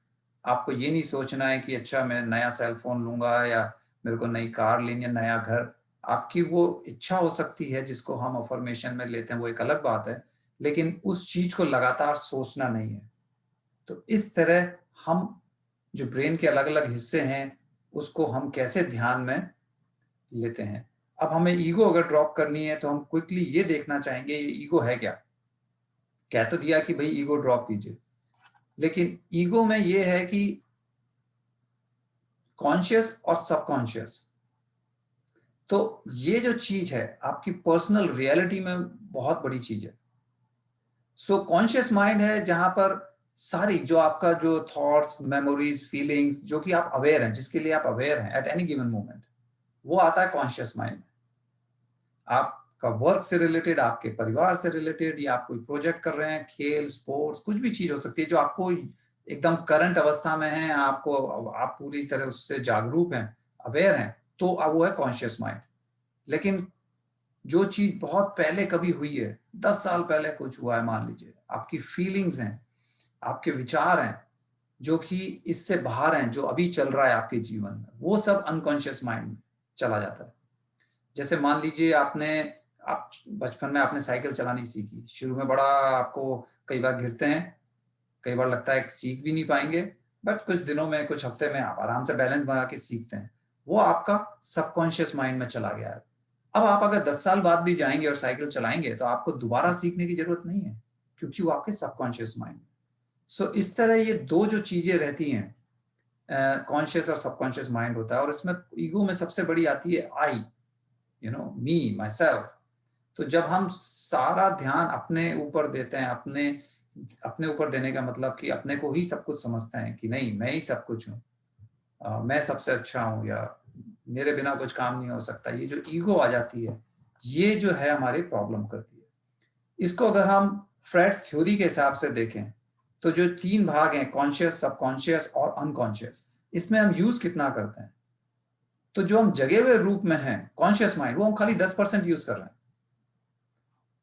आपको ये नहीं सोचना है कि अच्छा मैं नया सेल फोन लूंगा या मेरे को नई कार लेनी है, नया घर। आपकी वो इच्छा हो सकती है जिसको हम अफर्मेशन में लेते हैं, वो एक अलग बात है, लेकिन उस चीज को लगातार सोचना नहीं है। तो इस तरह हम जो ब्रेन के अलग अलग हिस्से हैं उसको हम कैसे ध्यान में लेते हैं। अब हमें ईगो अगर ड्रॉप करनी है तो हम क्विकली ये देखना चाहेंगे ये ईगो है क्या। कह तो दिया कि भाई ईगो ड्रॉप कीजिए, लेकिन ईगो में ये है कि कॉन्शियस और सबकॉन्शियस, तो ये जो चीज है आपकी पर्सनल रियलिटी में बहुत बड़ी चीज है। सो कॉन्शियस माइंड है जहां पर सारी जो आपका जो थॉट्स, मेमोरीज, फीलिंग्स जो कि आप अवेयर हैं, जिसके लिए आप अवेयर हैं एट एनी गिवन मोमेंट, वो आता है कॉन्शियस माइंड में। आपका वर्क से रिलेटेड, आपके परिवार से रिलेटेड, या आप कोई प्रोजेक्ट कर रहे हैं, खेल, स्पोर्ट्स, कुछ भी चीज हो सकती है जो आपको एकदम करंट अवस्था में है, आपको, आप पूरी तरह उससे जागरूक हैं, अवेयर हैं, तो अब वो है कॉन्शियस माइंड। लेकिन जो चीज बहुत पहले कभी हुई है, 10 साल पहले कुछ हुआ है मान लीजिए, आपकी फीलिंग्स हैं, आपके विचार हैं जो कि इससे बाहर हैं, जो अभी चल रहा है आपके जीवन में, वो सब अनकॉन्शियस माइंड में चला जाता है। जैसे मान लीजिए आप बचपन में आपने साइकिल चलानी सीखी, शुरू में बड़ा आपको कई बार गिरते हैं, कई बार लगता है सीख भी नहीं पाएंगे, बट कुछ दिनों में, कुछ हफ्ते में आप आराम से बैलेंस बना के सीखते हैं। वो आपका सबकॉन्शियस माइंड में चला गया है। अब आप अगर 10 साल बाद भी जाएंगे और साइकिल चलाएंगे तो आपको दोबारा सीखने की जरूरत नहीं है, क्योंकि वो आपके सबकॉन्शियस माइंड में। सो इस तरह ये दो जो चीजें रहती हैं, कॉन्शियस और सबकॉन्शियस माइंड होता है, और इसमें ईगो में सबसे बड़ी आती है आई, मी, माई सेल्फ। तो जब हम सारा ध्यान अपने ऊपर देते हैं, अपने ऊपर देने का मतलब कि अपने को ही सब कुछ समझते हैं कि नहीं मैं ही सब कुछ हूँ, मैं सबसे अच्छा हूँ, या मेरे बिना कुछ काम नहीं हो सकता, ये जो ईगो आ जाती है ये जो है हमारी प्रॉब्लम करती है। इसको अगर हम फ्रेड्स थ्योरी के हिसाब से देखें तो जो 3 भाग हैं, कॉन्शियस, सबकॉन्शियस और अनकॉन्शियस, इसमें हम यूज कितना करते हैं, तो जो हम जगे हुए रूप में हैं कॉन्शियस माइंड, वो हम खाली 10% यूज कर रहे हैं।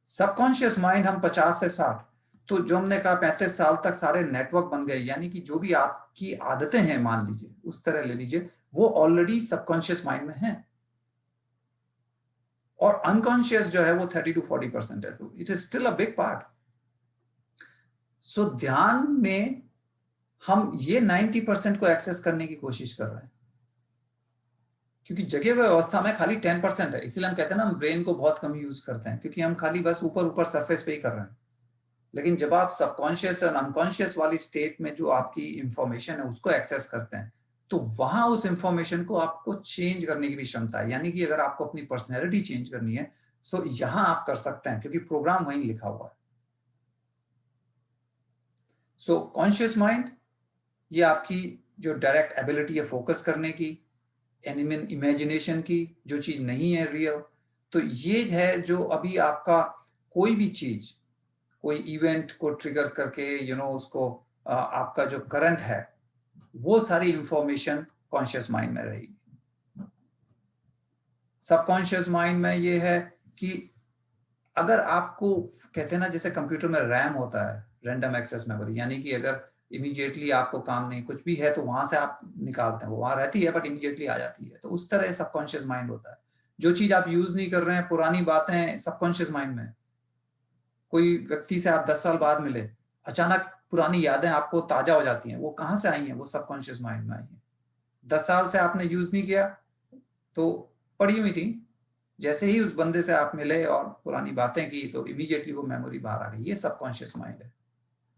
सबकॉन्शियस माइंड हम 50 से 60, तो जो हमने कहा 35 साल तक सारे नेटवर्क बन गए, यानी कि जो भी आपकी आदतें हैं मान लीजिए, उस तरह ले लीजिए, वो ऑलरेडी सबकॉन्शियस माइंड में है। और अनकॉन्शियस जो है वो 30 to 40% है, तो it is still a big part. So ध्यान में हम ये 90% को एक्सेस करने की कोशिश कर रहे हैं, क्योंकि जगे हुए अवस्था में खाली 10% है, इसीलिए हम कहते हैं ना हम ब्रेन को बहुत कम यूज करते हैं, क्योंकि हम खाली बस ऊपर ऊपर सरफेस पे ही कर रहे हैं। लेकिन जब आप सबकॉन्शियस और अनकॉन्शियस वाली स्टेट में जो आपकी इंफॉर्मेशन है उसको एक्सेस करते हैं, तो वहां उस इंफॉर्मेशन को आपको चेंज करने की भी क्षमता है। यानी कि अगर आपको अपनी पर्सनैलिटी चेंज करनी है, सो यहां आप कर सकते हैं, क्योंकि प्रोग्राम वहीं लिखा हुआ है। सो कॉन्शियस माइंड, ये आपकी जो डायरेक्ट एबिलिटी है फोकस करने की, इमेजिनेशन की, जो चीज नहीं है रियल, तो ये है जो अभी आपका कोई भी चीज, कोई इवेंट को ट्रिगर करके उसको आपका जो करंट है वो सारी इंफॉर्मेशन कॉन्शियस माइंड में रहेगी। सबकॉन्शियस माइंड में ये है कि अगर आपको कहते हैं ना, जैसे कंप्यूटर में रैम होता है, रैंडम एक्सेस मेमोरी, यानी कि अगर इमीडिएटली आपको काम नहीं कुछ भी है तो वहां से आप निकालते हैं, वो वहां रहती है बट इमीडिएटली आ जाती है, तो उस तरह सबकॉन्शियस माइंड होता है। जो चीज आप यूज नहीं कर रहे हैं, पुरानी बातें सबकॉन्शियस माइंड में। कोई व्यक्ति से आप 10 साल बाद मिले, अचानक पुरानी यादें आपको ताजा हो जाती हैं, वो कहां से आई हैं? वो सबकॉन्शियस माइंड में आई हैं। 10 साल से आपने यूज नहीं किया तो पड़ी हुई थी, जैसे ही उस बंदे से आप मिले और पुरानी बातें की तो इमीडिएटली वो मेमोरी बाहर आ गई। ये सबकॉन्शियस माइंड है,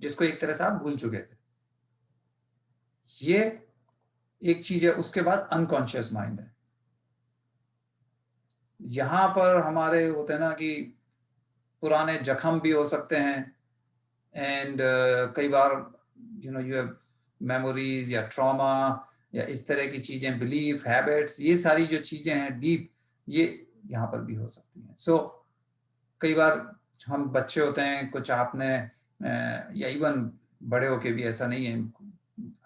जिसको एक तरह से आप भूल चुके थे। ये एक चीज है। उसके बाद अनकॉन्शियस माइंड है। यहां पर हमारे होते हैं ना कि पुराने जख्म भी हो सकते हैं, एंड कई बार यू हैव मेमोरीज या ट्रॉमा या इस तरह की चीजें, बिलीफ, हैबिट्स, ये सारी जो चीजें हैं डीप, ये यहाँ पर भी हो सकती हैं। सो कई बार हम बच्चे होते हैं, कुछ आपने या इवन बड़े होके भी, ऐसा नहीं है,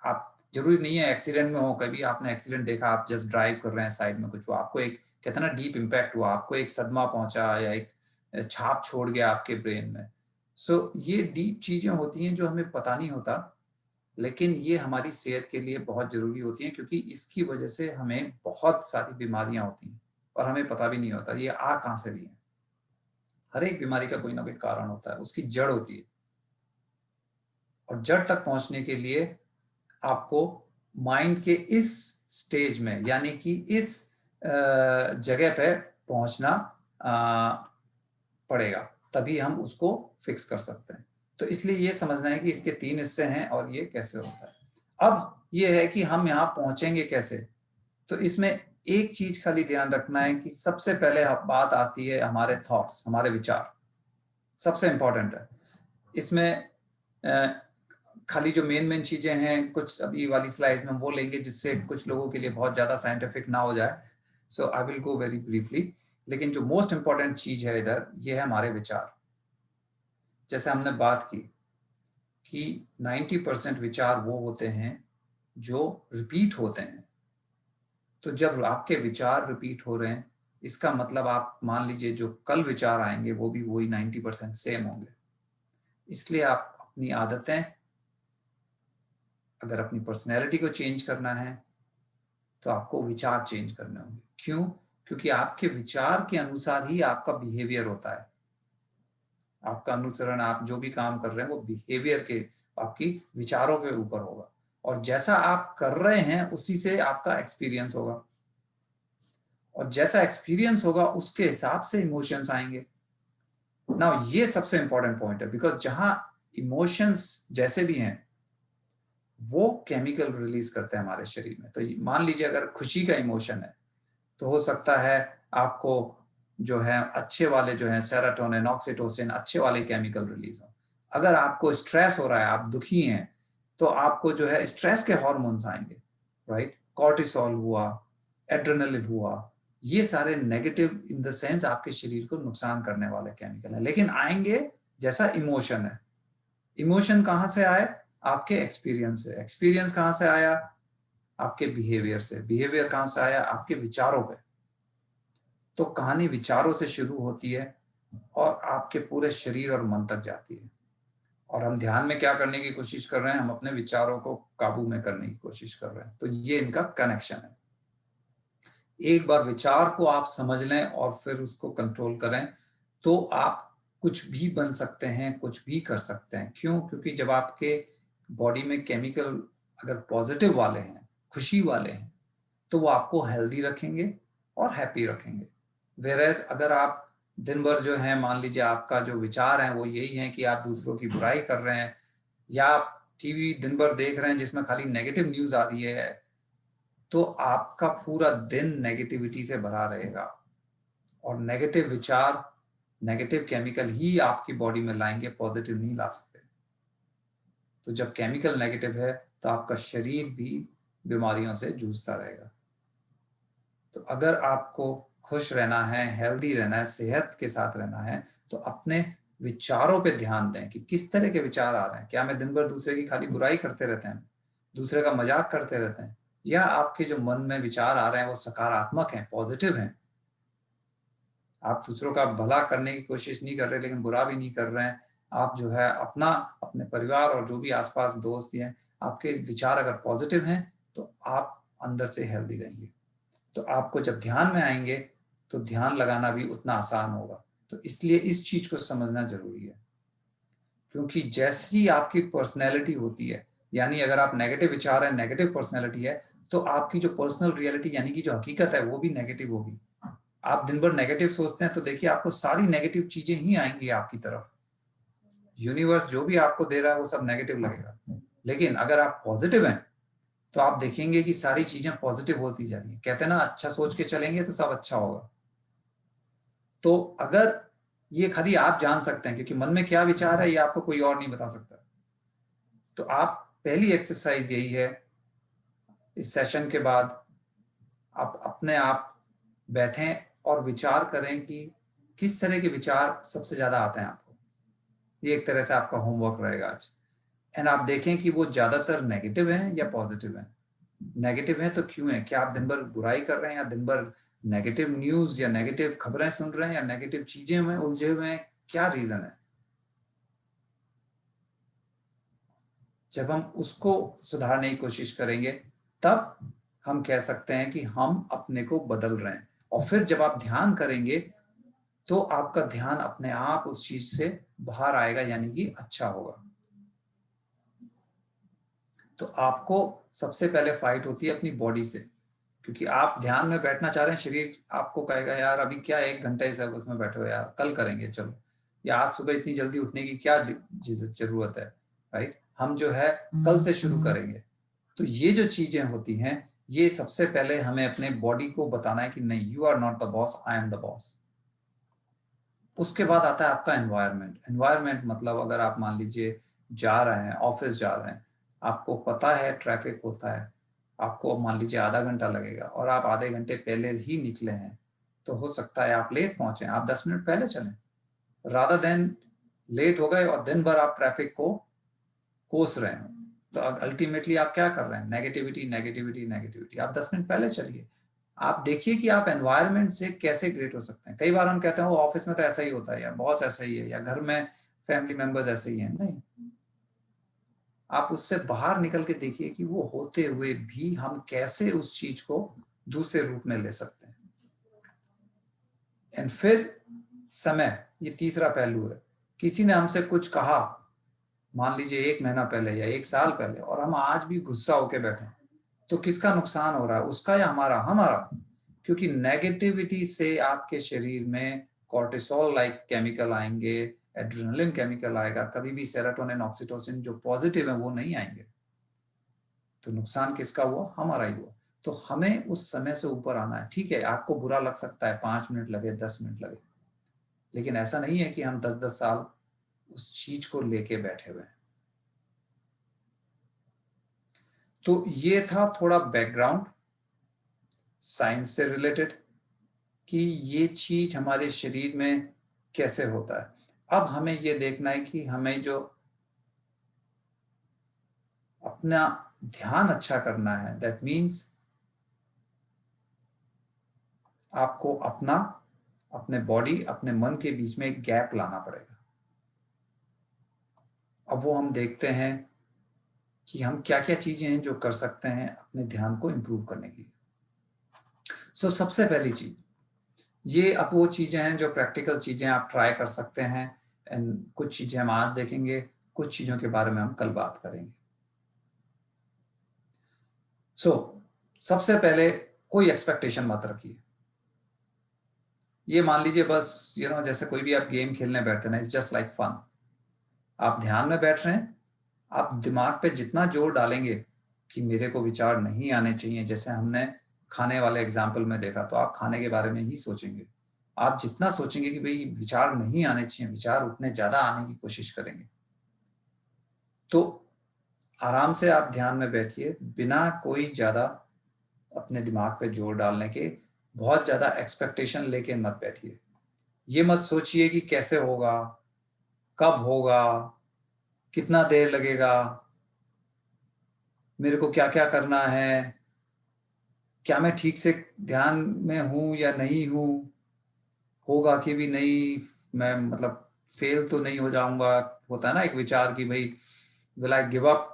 आप जरूरी नहीं है एक्सीडेंट में हो, कभी आपने एक्सीडेंट देखा, आप जस्ट ड्राइव कर रहे हैं साइड में, कुछ हुआ, आपको एक कहते हैं ना डीप इम्पैक्ट हुआ, आपको एक सदमा पहुंचा या एक छाप छोड़ गया आपके ब्रेन में। सो ये डीप चीजें होती हैं जो हमें पता नहीं होता, लेकिन ये हमारी सेहत के लिए बहुत जरूरी होती हैं, क्योंकि इसकी वजह से हमें बहुत सारी बीमारियां होती हैं और हमें पता भी नहीं होता ये आ कहां से रही है। हर एक बीमारी का कोई ना कोई कारण होता है, उसकी जड़ होती है, और जड़ तक पहुंचने के लिए आपको माइंड के इस स्टेज में, यानी कि इस जगह पे पहुंचना पड़ेगा, तभी हम उसको फिक्स कर सकते हैं। तो इसलिए ये समझना है कि इसके 3 हिस्से हैं और ये कैसे होता है। अब ये है कि हम यहाँ पहुंचेंगे कैसे। तो इसमें एक चीज खाली ध्यान रखना है कि सबसे पहले बात आती है हमारे थॉट्स, हमारे विचार, सबसे इंपॉर्टेंट है। इसमें खाली जो मेन चीजें हैं, कुछ अभी वाली स्लाइड्स में वो लेंगे जिससे कुछ लोगों के लिए बहुत ज्यादा साइंटिफिक ना हो जाए, so I will go very briefly. लेकिन जो मोस्ट इंपॉर्टेंट चीज है इधर, ये है हमारे विचार। जैसे हमने बात की कि 90% विचार वो होते हैं जो रिपीट होते हैं। तो जब आपके विचार रिपीट हो रहे हैं, इसका मतलब आप मान लीजिए जो कल विचार आएंगे वो भी वही 90% सेम होंगे। इसलिए आप अपनी आदतें, अगर अपनी पर्सनैलिटी को चेंज करना है तो आपको विचार चेंज करने होंगे। क्यों? क्योंकि आपके विचार के अनुसार ही आपका बिहेवियर होता है। आपका अनुसरण, आप जो भी काम कर रहे हैं वो बिहेवियर के, आपकी विचारों के ऊपर होगा, और जैसा आप कर रहे हैं उसी से आपका एक्सपीरियंस होगा, और जैसा एक्सपीरियंस होगा उसके हिसाब से इमोशंस आएंगे। ना ये सबसे इंपॉर्टेंट पॉइंट है, बिकॉज जहां इमोशंस जैसे भी हैं वो केमिकल रिलीज करते हैं हमारे शरीर में। तो मान लीजिए अगर खुशी का इमोशन है तो हो सकता है आपको जो है अच्छे वाले जो है सेरोटोनिन, ऑक्सीटोसिन, अच्छे वाले केमिकल रिलीज हो। अगर आपको स्ट्रेस हो रहा है, आप दुखी हैं, तो आपको जो है स्ट्रेस के हार्मोन्स आएंगे, राइट? कॉर्टिसोल हुआ, एड्रेनलिन हुआ, ये सारे नेगेटिव इन द सेंस आपके शरीर को नुकसान करने वाले केमिकल है, लेकिन आएंगे जैसा इमोशन है। इमोशन कहां से आए? आपके एक्सपीरियंस से। एक्सपीरियंस कहां से आया? आपके बिहेवियर से। बिहेवियर कहां से आया? आपके विचारों पे। तो कहानी विचारों से शुरू होती है और आपके पूरे शरीर और मन तक जाती है। और हम ध्यान में क्या करने की कोशिश कर रहे हैं? हम अपने विचारों को काबू में करने की कोशिश कर रहे हैं। तो ये इनका कनेक्शन है। एक बार विचार को आप समझ लें और फिर उसको कंट्रोल करें तो आप कुछ भी बन सकते हैं, कुछ भी कर सकते हैं। क्यों? क्योंकि जब आपके बॉडी में केमिकल अगर पॉजिटिव वाले हैं, खुशी वाले हैं, तो वो आपको हेल्दी रखेंगे और हैप्पी रखेंगे। व्हेयरएज़ अगर आप दिन भर जो है, मान लीजिए आपका जो विचार है वो यही है कि आप दूसरों की बुराई कर रहे हैं, या आप टीवी दिन भर देख रहे हैं जिसमें खाली नेगेटिव न्यूज़ आ रही है, तो आपका पूरा दिन नेगेटिविटी से भरा रहेगा। और नेगेटिव विचार, नेगेटिव केमिकल ही आपकी बॉडी में लाएँगे, पॉजिटिव नहीं ला सकते। तो जब केमिकल नेगेटिव है, तो आपका शरीर भी बीमारियों से जूझता रहेगा। तो अगर आपको खुश रहना है, हेल्दी रहना है, सेहत के साथ रहना है, तो अपने विचारों पे ध्यान दें कि किस तरह के विचार आ रहे हैं। क्या मैं दिन भर दूसरे की खाली बुराई करते रहते हैं, दूसरे का मज़ाक करते रहते हैं, या आपके जो मन में विचार आ रहे हैं वो सकारात्मक हैं, पॉजिटिव हैं। आप दूसरों का भला करने की कोशिश नहीं कर रहे, लेकिन बुरा भी नहीं कर रहे हैं। आप जो है अपना, अपने परिवार और जो भी आस-पास दोस्त हैं, आपके विचार अगर पॉजिटिव हैं, तो आप अंदर से हेल्दी रहेंगे। तो आपको जब ध्यान में आएँगे, तो ध्यान लगाना भी उतना आसान होगा। तो इसलिए इस चीज़ को समझना ज़रूरी है। क्योंकि जैसी आपकी पर्सनैलिटी होती है, यानी अगर आप नेगेटिव विचार हैं, नेगेटिव पर्सनैलिटी है, तो आपकी जो पर्सनल रियलिटी यानी कि जो हकीकत है, वो भी नेगेटिव होगी। आप दिन भर नेगेटिव सोचते हैं, तो देखिए आपको सारी नेगेटिव चीज़ें ही आएँगी आपकी तरफ। यूनिवर्स जो भी आपको दे रहा है, वो सब नेगेटिव लगेगा। लेकिन अगर आप पॉजिटिव हैं, तो आप देखेंगे कि सारी चीज़ें पॉजिटिव होती जा रही हैं। कहते हैं ना, अच्छा सोच के चलेंगे तो सब अच्छा होगा। तो अगर ये खाली आप जान सकते हैं, क्योंकि मन में क्या विचार है ये आपको कोई और नहीं बता सकता। तो आप, पहली एक्सरसाइज यही है, इस सेशन के बाद आप अपने आप बैठें और विचार करें कि किस तरह के विचार सबसे ज़्यादा आते हैं आपको। ये एक तरह से आपका होमवर्क रहेगा आज। एंड आप देखें कि वो ज़्यादातर नेगेटिव हैं या पॉजिटिव हैं। नेगेटिव हैं तो क्यों हैं? क्या आप दिन भर बुराई कर रहे हैं, या दिन भर नेगेटिव न्यूज़ या नेगेटिव खबरें सुन रहे हैं, या नेगेटिव चीज़ें में उलझे हुए हैं? क्या रीज़न है? जब हम उसको सुधारने की कोशिश करेंगे, तब हम कह सकते हैं कि हम अपने को बदल रहे हैं। और फिर जब आप ध्यान करेंगे, तो आपका ध्यान अपने आप उस चीज़ से बाहर आएगा, यानी कि अच्छा होगा। तो आपको सबसे पहले फाइट होती है अपनी बॉडी से, क्योंकि आप ध्यान में बैठना चाह रहे हैं, शरीर आपको कहेगा यार अभी क्या 1 घंटे से उसमें बैठे हो यार, कल करेंगे चलो, या आज सुबह इतनी जल्दी उठने की क्या ज़रूरत है, राइट? हम जो है कल से शुरू करेंगे। तो ये जो चीज़ें होती हैं, ये सबसे पहले हमें अपने बॉडी को बताना है कि नहीं, you are not the boss, I am the boss. उसके बाद आता है आपका एनवायरनमेंट। एनवायरनमेंट मतलब अगर आप मान लीजिए जा रहे हैं, ऑफ़िस जा रहे हैं, आपको पता है ट्रैफ़िक होता है, आपको मान लीजिए आधा घंटा लगेगा और आप आधे घंटे पहले ही निकले हैं, तो हो सकता है आप लेट पहुँचे, आप 10 मिनट पहले चलें। रादर देन लेट हो गए और दिन भर आप ट्रैफ़िक को कोस रहे हो। तो अल्टीमेटली आप क्या कर रहे हैं? Negativity, negativity, negativity. आप 10 मिनट पहले चलिए। आप देखिए कि आप एनवायरनमेंट से कैसे ग्रेट हो सकते हैं। कई बार हम कहते हैं वो ऑफ़िस में तो ऐसा ही होता है, या बॉस ऐसा ही है, या घर में फैमिली मेंबर्स ऐसे ही हैं। नहीं, आप उससे बाहर निकल के देखिए कि वो होते हुए भी हम कैसे उस चीज़ को दूसरे रूप में ले सकते हैं। एंड फिर समय, ये तीसरा पहलू है। किसी ने हमसे कुछ कहा, मान लीजिए 1 महीना पहले या 1 साल पहले, और हम आज भी गुस्सा होके बैठे हैं, तो किसका नुकसान हो रहा है? उसका या हमारा? हमारा। क्योंकि नेगेटिविटी से आपके शरीर में कॉर्टिसोल लाइक केमिकल आएँगे, एड्रेनालिन केमिकल आएगा, कभी भी सेरोटोनिन, ऑक्सीटोसिन जो पॉज़िटिव है वो नहीं आएँगे। तो नुकसान किसका हुआ? हमारा ही हुआ। तो हमें उस समय से ऊपर आना है। ठीक है, आपको बुरा लग सकता है, 5 मिनट लगे, 10 मिनट लगे, लेकिन ऐसा नहीं है कि हम 10-10 साल उस चीज़ को लेके बैठे हुए हैं। तो ये था थोड़ा बैकग्राउंड साइंस से रिलेटेड, कि ये चीज़ हमारे शरीर में कैसे होता है। अब हमें ये देखना है कि हमें जो अपना ध्यान अच्छा करना है, दैट मीन्स आपको अपने बॉडी, अपने मन के बीच में एक गैप लाना पड़ेगा। अब वो हम देखते हैं कि हम क्या-क्या चीज़ें हैं जो कर सकते हैं अपने ध्यान को इम्प्रूव करने के लिए। सबसे पहली चीज़, ये अब वो चीज़ें हैं जो प्रैक्टिकल चीज़ें आप ट्राई कर सकते हैं, एंड कुछ चीज़ें हम आज देखेंगे, कुछ चीज़ों के बारे में हम कल बात करेंगे। सबसे पहले कोई एक्सपेक्टेशन मत रखिए। ये मान लीजिए बस जैसे कोई भी आप गेम खेलने बैठते हैं ना, इट्स जस्ट लाइक फन। आप ध्यान में बैठ रहे हैं, आप दिमाग पे जितना जोर डालेंगे कि मेरे को विचार नहीं आने चाहिए, जैसे हमने खाने वाले एग्जाम्पल में देखा, तो आप खाने के बारे में ही सोचेंगे। आप जितना सोचेंगे कि भाई विचार नहीं आने चाहिए, विचार उतने ज़्यादा आने की कोशिश करेंगे। तो आराम से आप ध्यान में बैठिए, बिना कोई ज़्यादा अपने दिमाग पे जोर डालने के, बहुत ज़्यादा एक्सपेक्टेशन लेके मत बैठिए। ये मत सोचिए कि कैसे होगा, कब होगा, कितना देर लगेगा, मेरे को क्या-क्या करना है, क्या मैं ठीक से ध्यान में हूँ या नहीं हूँ, होगा कि भी नहीं, मैं मतलब फेल तो नहीं हो जाऊँगा। होता है ना एक विचार कि भई विल आई गिव अप?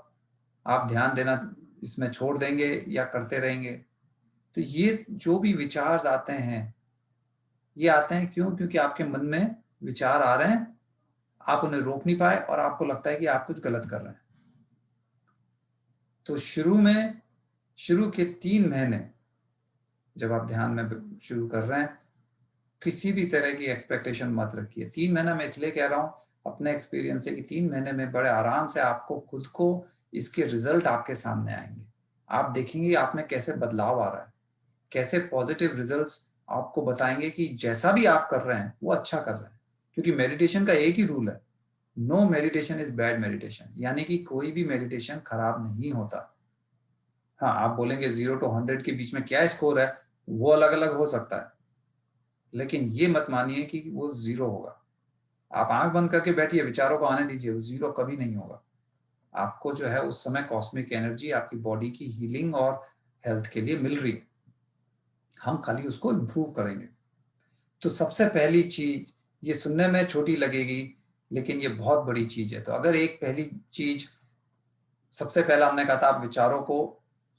आप ध्यान देना इसमें छोड़ देंगे या करते रहेंगे? तो ये जो भी विचार आते हैं, ये आते हैं क्यों? क्योंकि आपके मन में विचार आ रहे हैं, आप उन्हें रोक नहीं पाए और आपको लगता है कि आप कुछ गलत कर रहे हैं। तो शुरू के 3 महीने जब आप ध्यान में ब शुरू कर रहे हैं, किसी भी तरह की एक्सपेक्टेशन मत रखिए। 3 महीना मैं इसलिए कह रहा हूँ, अपने एक्सपीरियंस से, कि 3 महीने में बड़े आराम से आपको खुद को इसके रिज़ल्ट आपके सामने आएँगे। आप देखेंगे आप में कैसे बदलाव आ रहा है, कैसे पॉज़िटिव रिज़ल्ट्स आपको बताएँगे कि जैसा भी आप कर रहे हैं, वो अच्छा कर रहे हैं। क्योंकि मेडिटेशन का एक ही रूल है, no meditation is bad meditation, यानी कि कोई भी मेडिटेशन खराब नहीं होता। हाँ, आप बोलेंगे 0 टू 100 के बीच में क्या स्कोर है, वो अलग-अलग हो सकता है। लेकिन ये मत मानिए कि वो 0 होगा। आप आँख बंद करके बैठिए, विचारों को आने दीजिए, वो 0 कभी नहीं होगा। आपको जो है उस समय कॉस्मिक एनर्जी आपकी बॉडी की हीलिंग और हेल्थ के लिए मिल रही है। हम खाली उसको इम्प्रूव करेंगे। तो सबसे पहली चीज़, ये सुनने में छोटी लगेगी, लेकिन ये बहुत बड़ी चीज़ है। तो अगर एक पहली चीज़, सबसे पहला हमने कहा था, आप विचारों को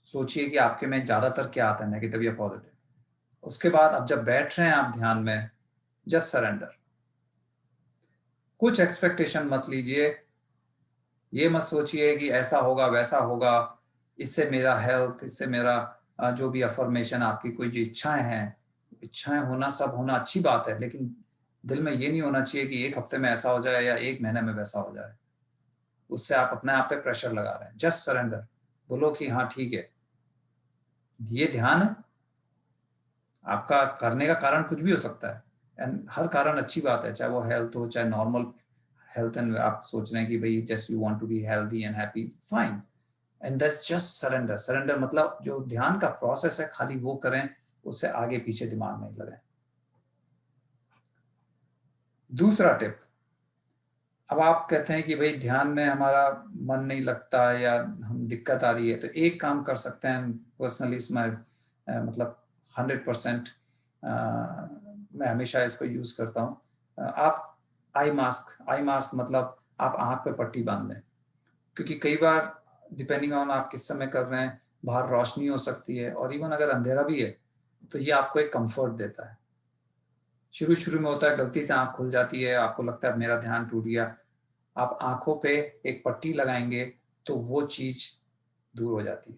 सोचिए कि आपके में ज़्यादातर क्या आता है, नेगेटिव या पॉजिटिव। उसके बाद अब जब बैठ रहे हैं आप ध्यान में, जस्ट सरेंडर। कुछ एक्सपेक्टेशन मत लीजिए। ये मत सोचिए कि ऐसा होगा, वैसा होगा, इससे मेरा हेल्थ, इससे मेरा जो भी अफ़र्मेशन, आपकी कोई जो इच्छाएँ हैं, इच्छाएँ होना, सब होना अच्छी बात है, लेकिन दिल में ये नहीं होना चाहिए कि 1 हफ्ते में ऐसा हो जाए या 1 महीने में वैसा हो जाए। उससे आप अपने आप पे प्रेशर लगा रहे हैं। Just surrender. बोलो कि हाँ, ठीक है, ये ध्यान है, आपका करने का कारण कुछ भी हो सकता है, एंड हर कारण अच्छी बात है, चाहे वो हेल्थ हो, चाहे नॉर्मल हेल्थ, एंड आप सोच रहे हैं कि भई just you want to be healthy and happy, fine, and that's just surrender. Surrender मतलब जो ध्यान का प्रोसेस है, खाली वो करें, उससे आगे पीछे दिमाग नहीं लगाएं। दूसरा टिप, अब आप कहते हैं कि भाई ध्यान में हमारा मन नहीं लगता या हम दिक्कत आ रही है, तो एक काम कर सकते हैं। पर्सनली इसमें मतलब 100% मैं हमेशा इसको यूज़ करता हूँ। आप आई मास्क मतलब आप आँख पे पट्टी बाँध लें, क्योंकि कई बार डिपेंडिंग ऑन आप किस समय कर रहे हैं, बाहर रोशनी हो सकती है, और इवन अगर अंधेरा भी है, तो ये आपको एक कम्फर्ट देता है। शुरू-शुरू में होता है, गलती से आँख खुल जाती है, आपको लगता है मेरा ध्यान टूट गया। आप आँखों पे एक पट्टी लगाएँगे, तो वो चीज़ दूर हो जाती है।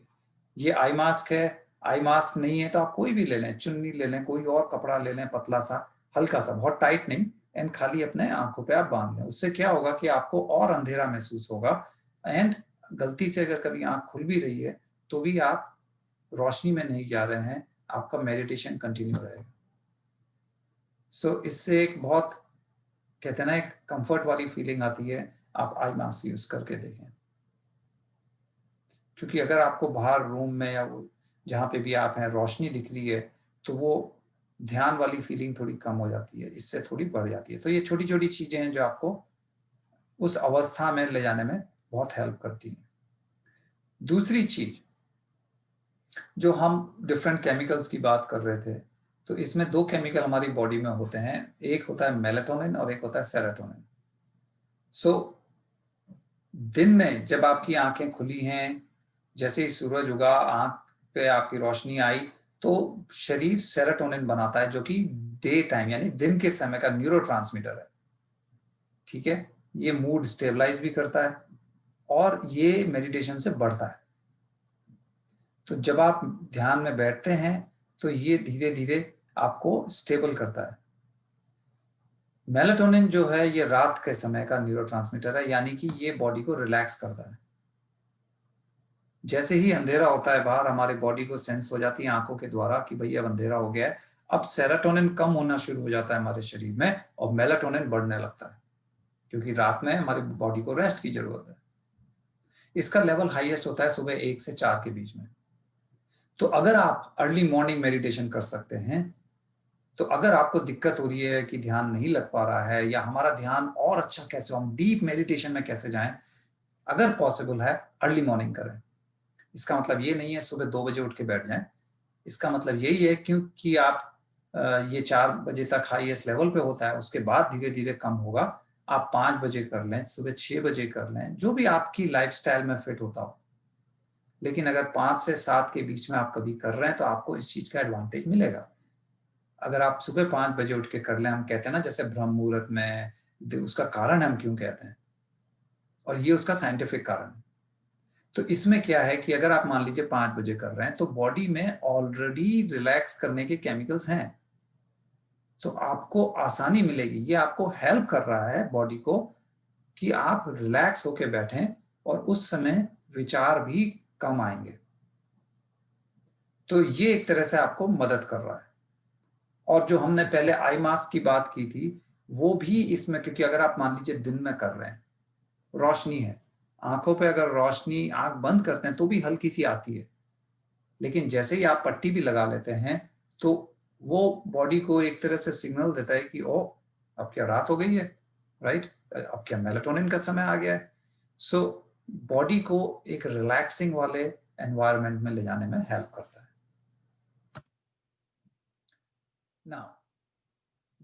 ये आई मास्क है, आई मास्क नहीं है तो आप कोई भी ले लें, चुन्नी ले लें, कोई और कपड़ा ले लें पतला-सा, हल्का-सा, बहुत टाइट नहीं, एंड खाली अपने आँखों पे आप बाँध लें। उससे क्या होगा कि आपको और अंधेरा महसूस होगा, एंड गलती से अगर कभी आँख खुल भी रही है, तो भी आप रोशनी में नहीं जा रहे हैं, आपका मेडिटेशन कंटिन्यू रहेगा। सो इससे एक बहुत, कहते हैं ना, एक कम्फर्ट वाली फीलिंग आती है, आप आई मास्क यूज़ करके देखें। क्योंकि अगर आपको बाहर रूम में या वो जहाँ पे भी आप हैं रोशनी दिख रही है, तो वो ध्यान वाली फीलिंग थोड़ी कम हो जाती है, इससे थोड़ी बढ़ जाती है। तो ये छोटी-छोटी चीज़ें हैं जो आपको उस अवस्था में ले जाने में बहुत हेल्प करती हैं। दूसरी चीज़, जो हम डिफरेंट केमिकल्स की बात कर रहे थे, तो इसमें 2 केमिकल हमारी बॉडी में होते हैं, एक होता है मेलाटोनिन और एक होता है सेरोटोनिन। सो दिन में जब आपकी आँखें खुली हैं, जैसे ही सूरज उगा, आँख पे आपकी रोशनी आई, तो शरीर सेरोटोनिन बनाता है, जो कि डे टाइम यानी दिन के समय का न्यूरोट्रांसमीटर है, ठीक है? ये मूड स्टेबलाइज़ भी करता है और ये मेडिटेशन से बढ़ता है। तो जब आप ध्यान में बैठते हैं, तो ये धीरे धीरे आपको स्टेबल करता है। मेलाटोनिन जो है ये रात के समय का न्यूरोट्रांसमीटर है, यानी कि ये बॉडी को रिलैक्स करता है। जैसे ही अंधेरा होता है बाहर, हमारे बॉडी को सेंस हो जाती है आंखों के द्वारा कि भाई अब अंधेरा हो गया है। अब सेरोटोनिन कम होना शुरू हो जाता है हमारे शरीर में और मेलाटोनिन बढ़ने लगता है, क्योंकि रात में हमारी बॉडी को रेस्ट की जरूरत है। इसका लेवल हाईएस्ट होता है सुबह 1 से 4 के बीच में। तो अगर आप अर्ली मॉर्निंग मेडिटेशन कर सकते हैं, तो अगर आपको दिक्कत हो रही है कि ध्यान नहीं लग पा रहा है या हमारा ध्यान और अच्छा कैसे हो, हम डीप मेडिटेशन में कैसे जाएं, अगर पॉसिबल है अर्ली मॉर्निंग करें। इसका मतलब ये नहीं है सुबह 2 बजे उठ के बैठ जाएं। इसका मतलब यही है क्योंकि आप ये 4 बजे तक हाईएस्ट लेवल पे होता है, उसके बाद धीरे धीरे कम होगा। आप 5 बजे कर लें, सुबह 6 बजे कर लें, जो भी आपकी लाइफस्टाइल में फिट होता हो। लेकिन अगर 5 से 7 के बीच में आप कभी कर रहे हैं तो आपको इस चीज का एडवांटेज मिलेगा। अगर आप सुबह 5 बजे उठ के कर लें, हम कहते हैं ना जैसे ब्रह्म मुहूर्त में, उसका कारण हम क्यों कहते हैं, और ये उसका साइंटिफिक कारण है। तो इसमें क्या है कि अगर आप मान लीजिए 5 बजे कर रहे हैं तो बॉडी में ऑलरेडी रिलैक्स करने के केमिकल्स हैं, तो आपको आसानी मिलेगी। ये आपको हेल्प कर रहा है बॉडी को कि आप रिलैक्स होके बैठें और उस समय विचार भी कम आएंगे। तो ये एक तरह से आपको मदद कर रहा है। और जो हमने पहले आई मास्क की बात की थी, वो भी इसमें, क्योंकि अगर आप मान लीजिए दिन में कर रहे हैं, रोशनी है, आंखों पे अगर रोशनी आंख बंद करते हैं तो भी हल्की सी आती है, लेकिन जैसे ही आप पट्टी भी लगा लेते हैं तो वो बॉडी को एक तरह से सिग्नल देता है कि ओ अब क्या रात हो गई है, राइट, अब क्या मेलाटोनिन का समय आ गया है। सो बॉडी को एक रिलैक्सिंग वाले एनवायरनमेंट में ले जाने में हेल्प करता है। ना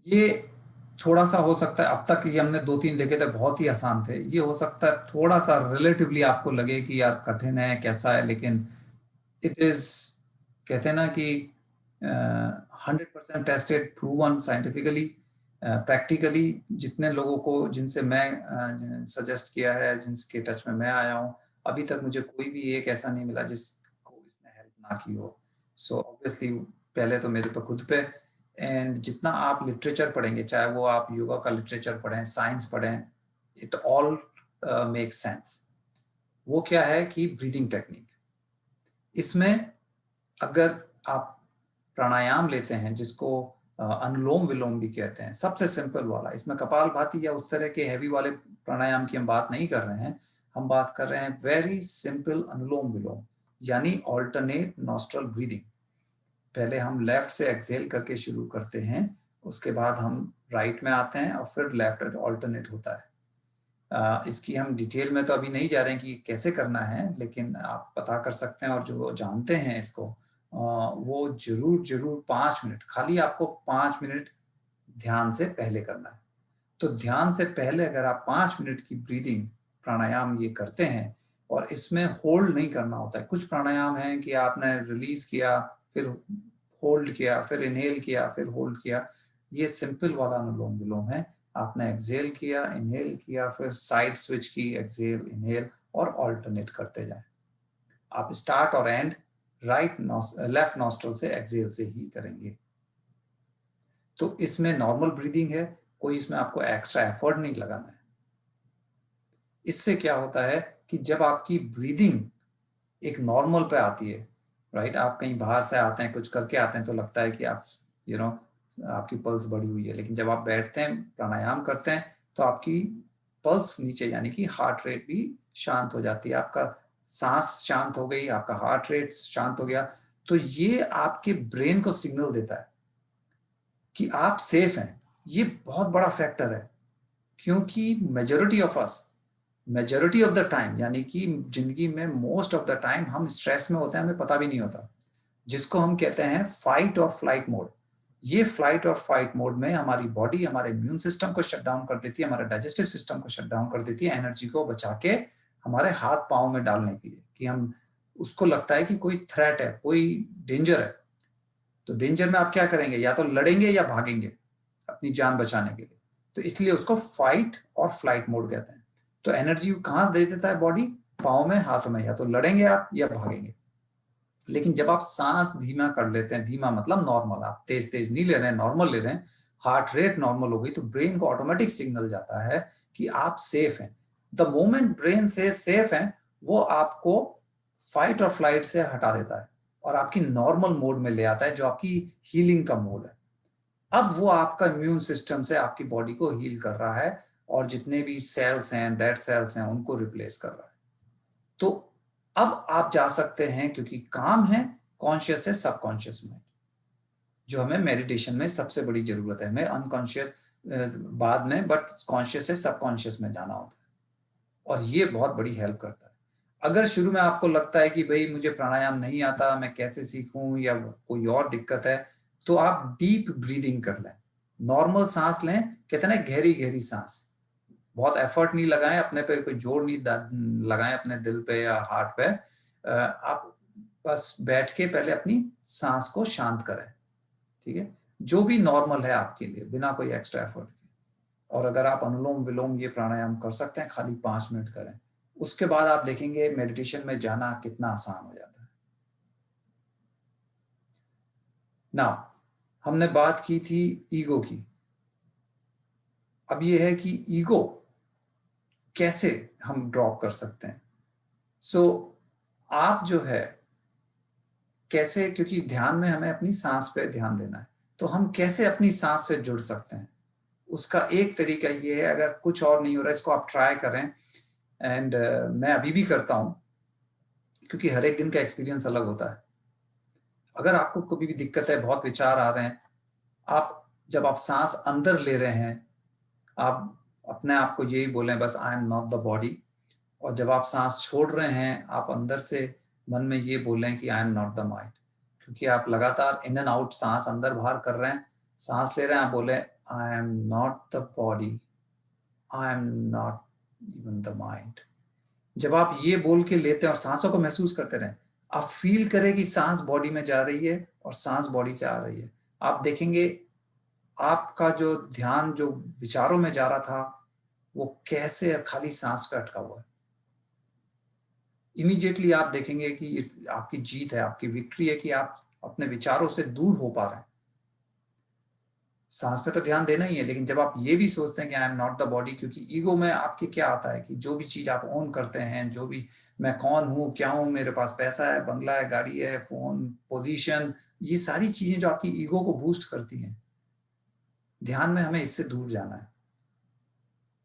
ये थोड़ा सा हो सकता है, अब तक ये हमने 2-3 देखे थे बहुत ही आसान थे, ये हो सकता है थोड़ा सा रिलेटिवली आपको लगे कि यार कठिन है कैसा है, लेकिन इट इज, कहते हैं ना कि 100% टेस्टेड, प्रूवन साइंटिफिकली, प्रैक्टिकली। जितने लोगों को जिनसे मैं सजेस्ट किया है, जिनके टच में मैं आया हूँ, अभी तक मुझे कोई भी एक ऐसा नहीं मिला जिसको इसने हेल्प ना की हो। सो ऑब्वियसली पहले तो मेरे पे खुद पे, एंड जितना आप लिटरेचर पढ़ेंगे, चाहे वो आप योगा का लिटरेचर पढ़ें, साइंस पढ़ें, इट ऑल मेक सेंस। वो क्या है कि ब्रीदिंग टेक्निक, इसमें अगर आप प्राणायाम लेते हैं जिसको अनुलोम विलोम भी कहते हैं, सबसे सिंपल वाला, इसमें कपालभाति या उस तरह के हैवी वाले प्राणायाम की हम बात नहीं कर रहे हैं, हम बात कर रहे हैं वेरी सिंपल अनुलोम विलोम, यानी ऑल्टरनेट नॉस्ट्रल ब्रीदिंग। पहले हम लेफ्ट से एक्सहेल करके शुरू करते हैं, उसके बाद हम राइट में आते हैं और फिर लेफ्ट ऑल्टरनेट होता है। इसकी हम डिटेल में तो अभी नहीं जा रहे हैं कि कैसे करना है, लेकिन आप पता कर सकते हैं, और जो जानते हैं इसको वो जरूर जरूर 5 मिनट, खाली आपको 5 मिनट ध्यान से पहले करना है। तो ध्यान से पहले अगर आप 5 मिनट की ब्रीदिंग प्राणायाम ये करते हैं, और इसमें होल्ड नहीं करना होता है। कुछ प्राणायाम है कि आपने रिलीज किया, फिर होल्ड किया, फिर इनहेल किया, फिर होल्ड किया। ये सिंपल वाला अनुलोम विलोम है, आपने एक्सहेल किया, इनहेल किया, फिर साइड स्विच की, एक्सहेल इनहेल, और ऑल्टरनेट करते जाएं। आप स्टार्ट और एंड लेफ्ट नॉस्ट्रल से एक्सहेल से ही करेंगे। तो इसमें नॉर्मल ब्रीदिंग है, कोई इसमें आपको एक्स्ट्रा एफर्ट नहीं लगाना है। इससे क्या होता है कि जब आपकी ब्रीदिंग एक नॉर्मल पे आती है, राइट, आप कहीं बाहर से आते हैं, कुछ करके आते हैं, तो लगता है कि आप आपकी पल्स बढ़ी हुई है, लेकिन जब आप बैठते हैं, प्राणायाम करते हैं, तो आपकी पल्स नीचे, यानी कि हार्ट रेट भी शांत हो जाती है, आपका सांस शांत हो गई, आपका हार्ट रेट शांत हो गया। तो ये आपके ब्रेन को सिग्नल देता है कि आप सेफ हैं। ये बहुत बड़ा फैक्टर है, क्योंकि मेजॉरिटी ऑफ द टाइम, यानी कि जिंदगी में मोस्ट ऑफ द टाइम हम स्ट्रेस में होते हैं, हमें पता भी नहीं होता, जिसको हम कहते हैं फाइट और फ्लाइट मोड। ये फ्लाइट और फाइट मोड में हमारी बॉडी हमारे इम्यून सिस्टम को शट डाउन कर देती है, हमारे डाइजेस्टिव सिस्टम को शट डाउन कर देती है, एनर्जी को बचा के हमारे हाथ पांव में डालने के लिए, कि हम, उसको लगता है कि कोई थ्रेट है, कोई डेंजर है। तो डेंजर में आप क्या करेंगे, या तो लड़ेंगे या भागेंगे अपनी जान बचाने के लिए। तो इसलिए उसको फाइट और फ्लाइट मोड कहते हैं। तो एनर्जी कहाँ दे देता है बॉडी, पाँव में, हाथों में, या तो लड़ेंगे आप या भागेंगे। लेकिन जब आप सांस धीमा कर लेते हैं, धीमा मतलब नॉर्मल, आप तेज तेज नहीं ले रहे हैं, नॉर्मल ले रहे हैं, हार्ट रेट नॉर्मल हो गई, तो ब्रेन को ऑटोमेटिक सिग्नल जाता है कि आप सेफ हैं। द मोमेंट ब्रेन से सेफ हैं, वो आपको फाइट और फ्लाइट से हटा देता है और आपकी नॉर्मल मोड में ले आता है, जो आपकी हीलिंग का मोड है। अब वो आपका इम्यून सिस्टम से आपकी बॉडी को हील कर रहा है और जितने भी सेल्स हैं, डेड सेल्स हैं, उनको रिप्लेस कर रहा है। तो अब आप जा सकते हैं, क्योंकि काम है कॉन्शियस से सबकॉन्शियस में, जो हमें मेडिटेशन में सबसे बड़ी जरूरत है। हमें अनकॉन्शियस बाद में, बट कॉन्शियस से सबकॉन्शियस में जाना होता है और ये बहुत बड़ी हेल्प करता है। अगर शुरू में आपको लगता है कि भाई मुझे प्राणायाम नहीं आता, मैं कैसे सीखूं, या कोई और दिक्कत है, तो आप डीप ब्रीदिंग कर लें, नॉर्मल सांस लें। कहते हैं ना, गहरी गहरी सांस, बहुत एफर्ट नहीं लगाएं, अपने पे कोई जोर नहीं लगाएं अपने दिल पे या हार्ट पे। आप बस बैठ के पहले अपनी सांस को शांत करें, ठीक है, जो भी नॉर्मल है आपके लिए, बिना कोई एक्स्ट्रा एफर्ट के। और अगर आप अनुलोम विलोम ये प्राणायाम कर सकते हैं, खाली 5 मिनट करें, उसके बाद आप देखेंगे मेडिटेशन में जाना कितना आसान हो जाता है। ना, हमने बात की थी ईगो की। अब ये है कि ईगो कैसे हम ड्रॉप कर सकते हैं। सो आप जो है कैसे, क्योंकि ध्यान में हमें अपनी सांस पे ध्यान देना है, तो हम कैसे अपनी सांस से जुड़ सकते हैं, उसका एक तरीका ये है, अगर कुछ और नहीं हो रहा है, इसको आप ट्राई करें। एंड मैं अभी भी करता हूं, क्योंकि हर एक दिन का एक्सपीरियंस अलग होता है। अगर आपको कभी भी दिक्कत है, बहुत विचार आ रहे हैं, आप जब आप सांस अंदर ले रहे हैं, आप अपने आप को यही बोलें, बस I am not the body. और जब आप सांस छोड़ रहे हैं, आप अंदर से मन में ये बोलें कि I am not the mind. क्योंकि आप लगातार इन एंड आउट सांस अंदर बाहर कर रहे हैं, सांस ले रहे हैं, आप बोले I am not the body, I am not even the mind. जब आप ये बोल के लेते हैं और सांसों को महसूस करते रहें, आप फील करें कि सांस बॉडी में जा रही है और सांस बॉडी से आ रही है। आप देखेंगे आपका जो ध्यान जो विचारों में जा रहा था, वो कैसे खाली सांस पे अटका हुआ है। इमीडिएटली आप देखेंगे कि आपकी जीत है, आपकी विक्ट्री है, कि आप अपने विचारों से दूर हो पा रहे हैं। सांस पे तो ध्यान देना ही है, लेकिन जब आप ये भी सोचते हैं कि I am not the body, क्योंकि ईगो में आपके क्या आता है कि जो भी चीज आप ओन करते हैं, जो भी मैं कौन हूँ, क्या हूँ, मेरे पास पैसा है, बंगला है, गाड़ी है, फोन, पोजीशन, ये सारी चीजें जो आपकी ईगो को बूस्ट करती हैं। ध्यान में हमें इससे दूर जाना है।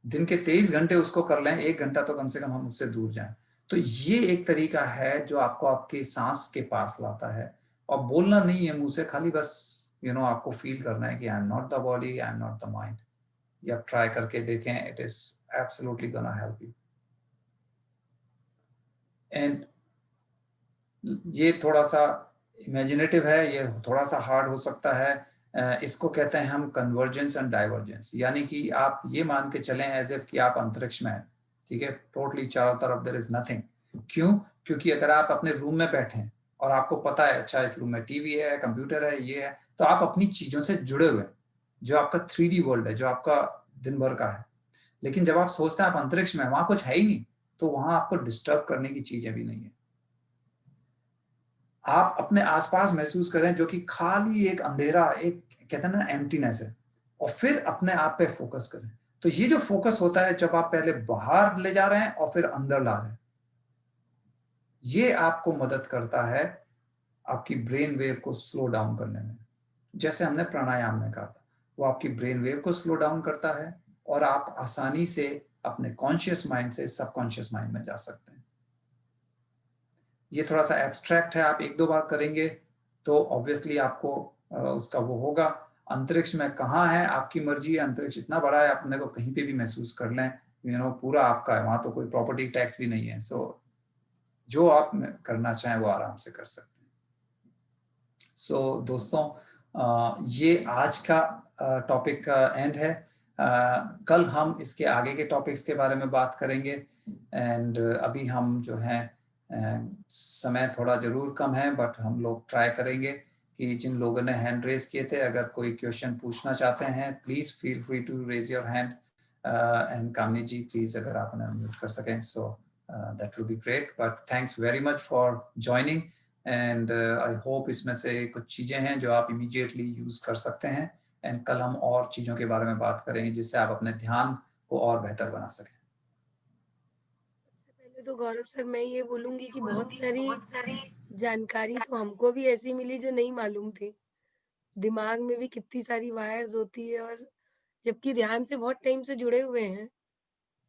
दिन के 23 घंटे उसको कर लें, 1 घंटा तो कम से कम हम उससे दूर जाएं। तो ये एक तरीका है जो आपको आपके सांस के पास लाता है। और बोलना नहीं है मुंह से, खाली बस आपको फील करना है कि I am not the body, I am not the mind. ये आप ट्राई करके देखें, it is absolutely gonna help you. And ये थोड़ा सा इमेजिनेटिव है, ये थोड़ा सा हार्ड हो सकता है। इसको कहते हैं हम कन्वर्जेंस एंड डाइवर्जेंस, यानी कि आप ये मान के चलें एज इफ कि आप अंतरिक्ष में हैं, ठीक है, टोटली चारों तरफ देयर इज नथिंग। क्यों? क्योंकि अगर आप अपने रूम में बैठे हैं और आपको पता है अच्छा इस रूम में टीवी है, कंप्यूटर है, ये है, तो आप अपनी चीजों से जुड़े हुए हैं, जो आपका 3D वर्ल्ड है, जो आपका दिन भर का है। लेकिन जब आप सोचते हैं आप अंतरिक्ष में, वहां कुछ है ही नहीं, तो वहां आपको डिस्टर्ब करने की चीजें भी नहीं है। आप अपने आसपास महसूस करें जो कि खाली एक अंधेरा, एक कहते हैं ना एम्प्टीनेस है, और फिर अपने आप पे फोकस करें। तो ये जो फोकस होता है, जब आप पहले बाहर ले जा रहे हैं और फिर अंदर ला रहे हैं, ये आपको मदद करता है आपकी ब्रेन वेव को स्लो डाउन करने में। जैसे हमने प्राणायाम में कहा था, वो आपकी ब्रेन वेव को स्लो डाउन करता है और आप आसानी से अपने कॉन्शियस माइंड से सबकॉन्शियस माइंड में जा सकते हैं। ये थोड़ा सा एब्स्ट्रैक्ट है, आप 1-2 बार करेंगे तो ऑब्वियसली आपको उसका वो होगा। अंतरिक्ष में कहाँ है, आपकी मर्जी है, अंतरिक्ष इतना बड़ा है, अपने को कहीं पे भी महसूस कर लें, पूरा आपका है, वहां तो कोई प्रॉपर्टी टैक्स भी नहीं है। सो जो आप करना चाहें वो आराम से कर सकते हैं। सो दोस्तों, ये आज का टॉपिक का एंड है। कल हम इसके आगे के टॉपिक्स के बारे में बात करेंगे। एंड अभी हम जो हैं, समय थोड़ा जरूर कम है, बट हम लोग ट्राई करेंगे कि जिन लोगों ने हैंड रेज किए थे, अगर कोई क्वेश्चन पूछना चाहते हैं, please feel free to raise your hand. And Kamini ji, please अगर आप अनम्यूट कर सकें, so that will be great. But thanks very much for joining, and I hope इसमें से कुछ चीज़ें हैं जो आप इमीडिएटली यूज़ कर सकते हैं, एंड कल हम और चीज़ों के बारे में बात करेंगे जिससे आप अपने ध्यान को और बेहतर बना सकें। सबसे पहले तो गौरव सर मैं ये बोलूँगी कि बहुत सारी जानकारी तो हमको भी ऐसी मिली जो नहीं मालूम थी। दिमाग में भी कितनी सारी वायर्स होती है और जबकि ध्यान से बहुत टाइम से जुड़े हुए हैं,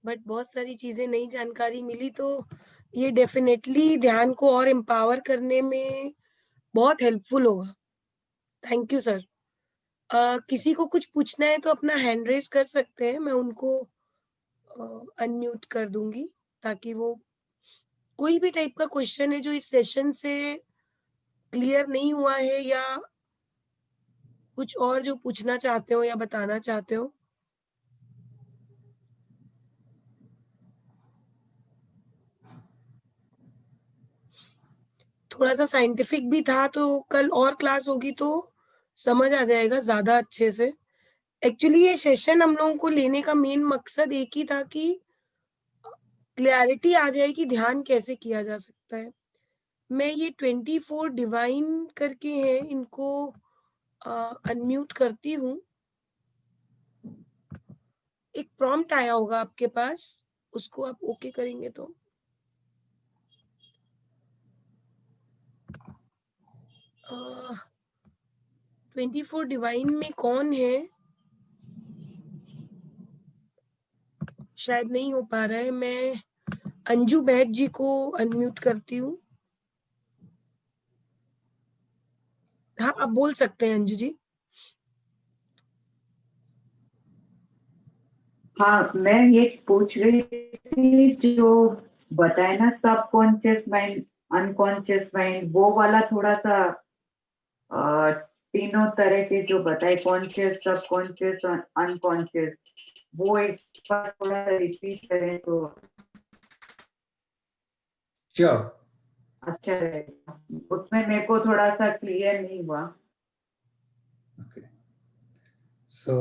बट बहुत सारी चीज़ें नई जानकारी मिली तो ये डेफ़िनेटली ध्यान को और एम्पावर करने में बहुत हेल्पफुल होगा। Thank you sir. किसी को कुछ पूछना है तो अपना हैंड रेज़ कर सकते हैं, मैं उनको अनम्यूट कर दूँगी ताकि वो कोई भी टाइप का क्वेश्चन है जो इस सेशन से क्लियर नहीं हुआ है या कुछ और जो पूछना चाहते हो या बताना चाहते हो? थोड़ा-सा साइंटिफिक भी था तो कल और क्लास होगी तो समझ आ जाएगा ज़्यादा अच्छे से। एक्चुअली ये सेशन हम लोगों को लेने का मेन मकसद एक ही था कि क्लैरिटी आ जाए कि ध्यान कैसे किया जा सकता है। मैं ये 24 डिवाइन करके हैं इनको अ, अनम्यूट करती हूँ। एक प्रॉम्प्ट आया होगा आपके पास, उसको आप ओके करेंगे तो। 24 डिवाइन में कौन है? शायद नहीं हो पा रहा है। मैं अंजू बैद जी को अनम्यूट करती हूँ। हाँ, आप बोल सकते हैं अंजू जी। हाँ, मैं ये पूछ रही थी जो बताए ना सबकॉन्शियस माइंड, अनकॉन्शियस माइंड, वो वाला थोड़ा सा तीनों तरह के जो बताए कॉन्शियस, सबकॉन्शियस और अनकॉन्शियस, वो एक बार थोड़ा रिपीट करें तो श्योर। अच्छा रहेगा। उसमें मेरे को थोड़ा सा क्लियर नहीं हुआ। ओके। सो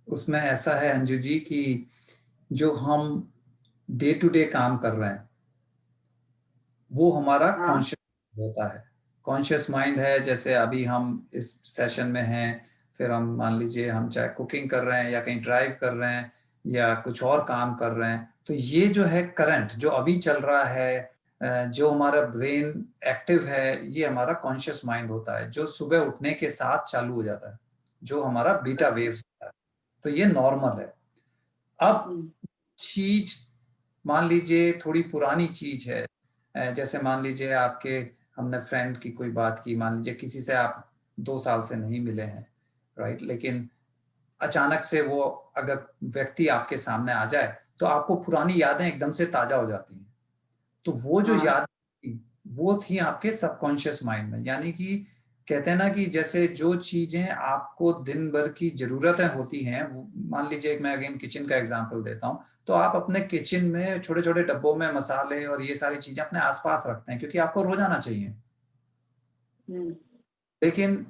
उसमें ऐसा है अंजू जी कि जो हम डे टू डे काम कर रहे हैं वो हमारा हाँ कॉन्शियस होता है। कॉन्शियस माइंड है, जैसे अभी हम इस सेशन में हैं, फिर हम मान लीजिए हम चाहे कुकिंग कर रहे हैं या कहीं ड्राइव कर रहे हैं या कुछ और काम कर रहे हैं, तो ये जो है करंट जो अभी चल रहा है, जो हमारा ब्रेन एक्टिव है, ये हमारा कॉन्शियस माइंड होता है जो सुबह उठने के साथ चालू हो जाता है, जो हमारा बीटा अच्छा। वेव्स होता है। तो ये नॉर्मल है। अब हम्म, चीज मान लीजिए थोड़ी पुरानी चीज है, जैसे मान लीजिए आपके हमने फ्रेंड की कोई बात की, मान लीजिए किसी से आप 2 साल से नहीं मिले हैं, राइट, लेकिन अचानक से वो अगर व्यक्ति आपके सामने आ जाए तो आपको पुरानी यादें एकदम से ताजा हो जाती हैं। तो वो जो हाँ याद थी, वो थी आपके सबकॉन्शियस माइंड में। यानी कि कहते हैं ना कि जैसे जो चीजें आपको दिन भर की जरूरतें होती हैं, मान लीजिए मैं अगेन किचन का एग्जांपल देता हूं, तो आप अपने किचन में छोटे छोटे डब्बों में मसाले और ये सारी चीजें अपने आसपास रखते हैं क्योंकि आपको रोजाना चाहिए। हम्म, लेकिन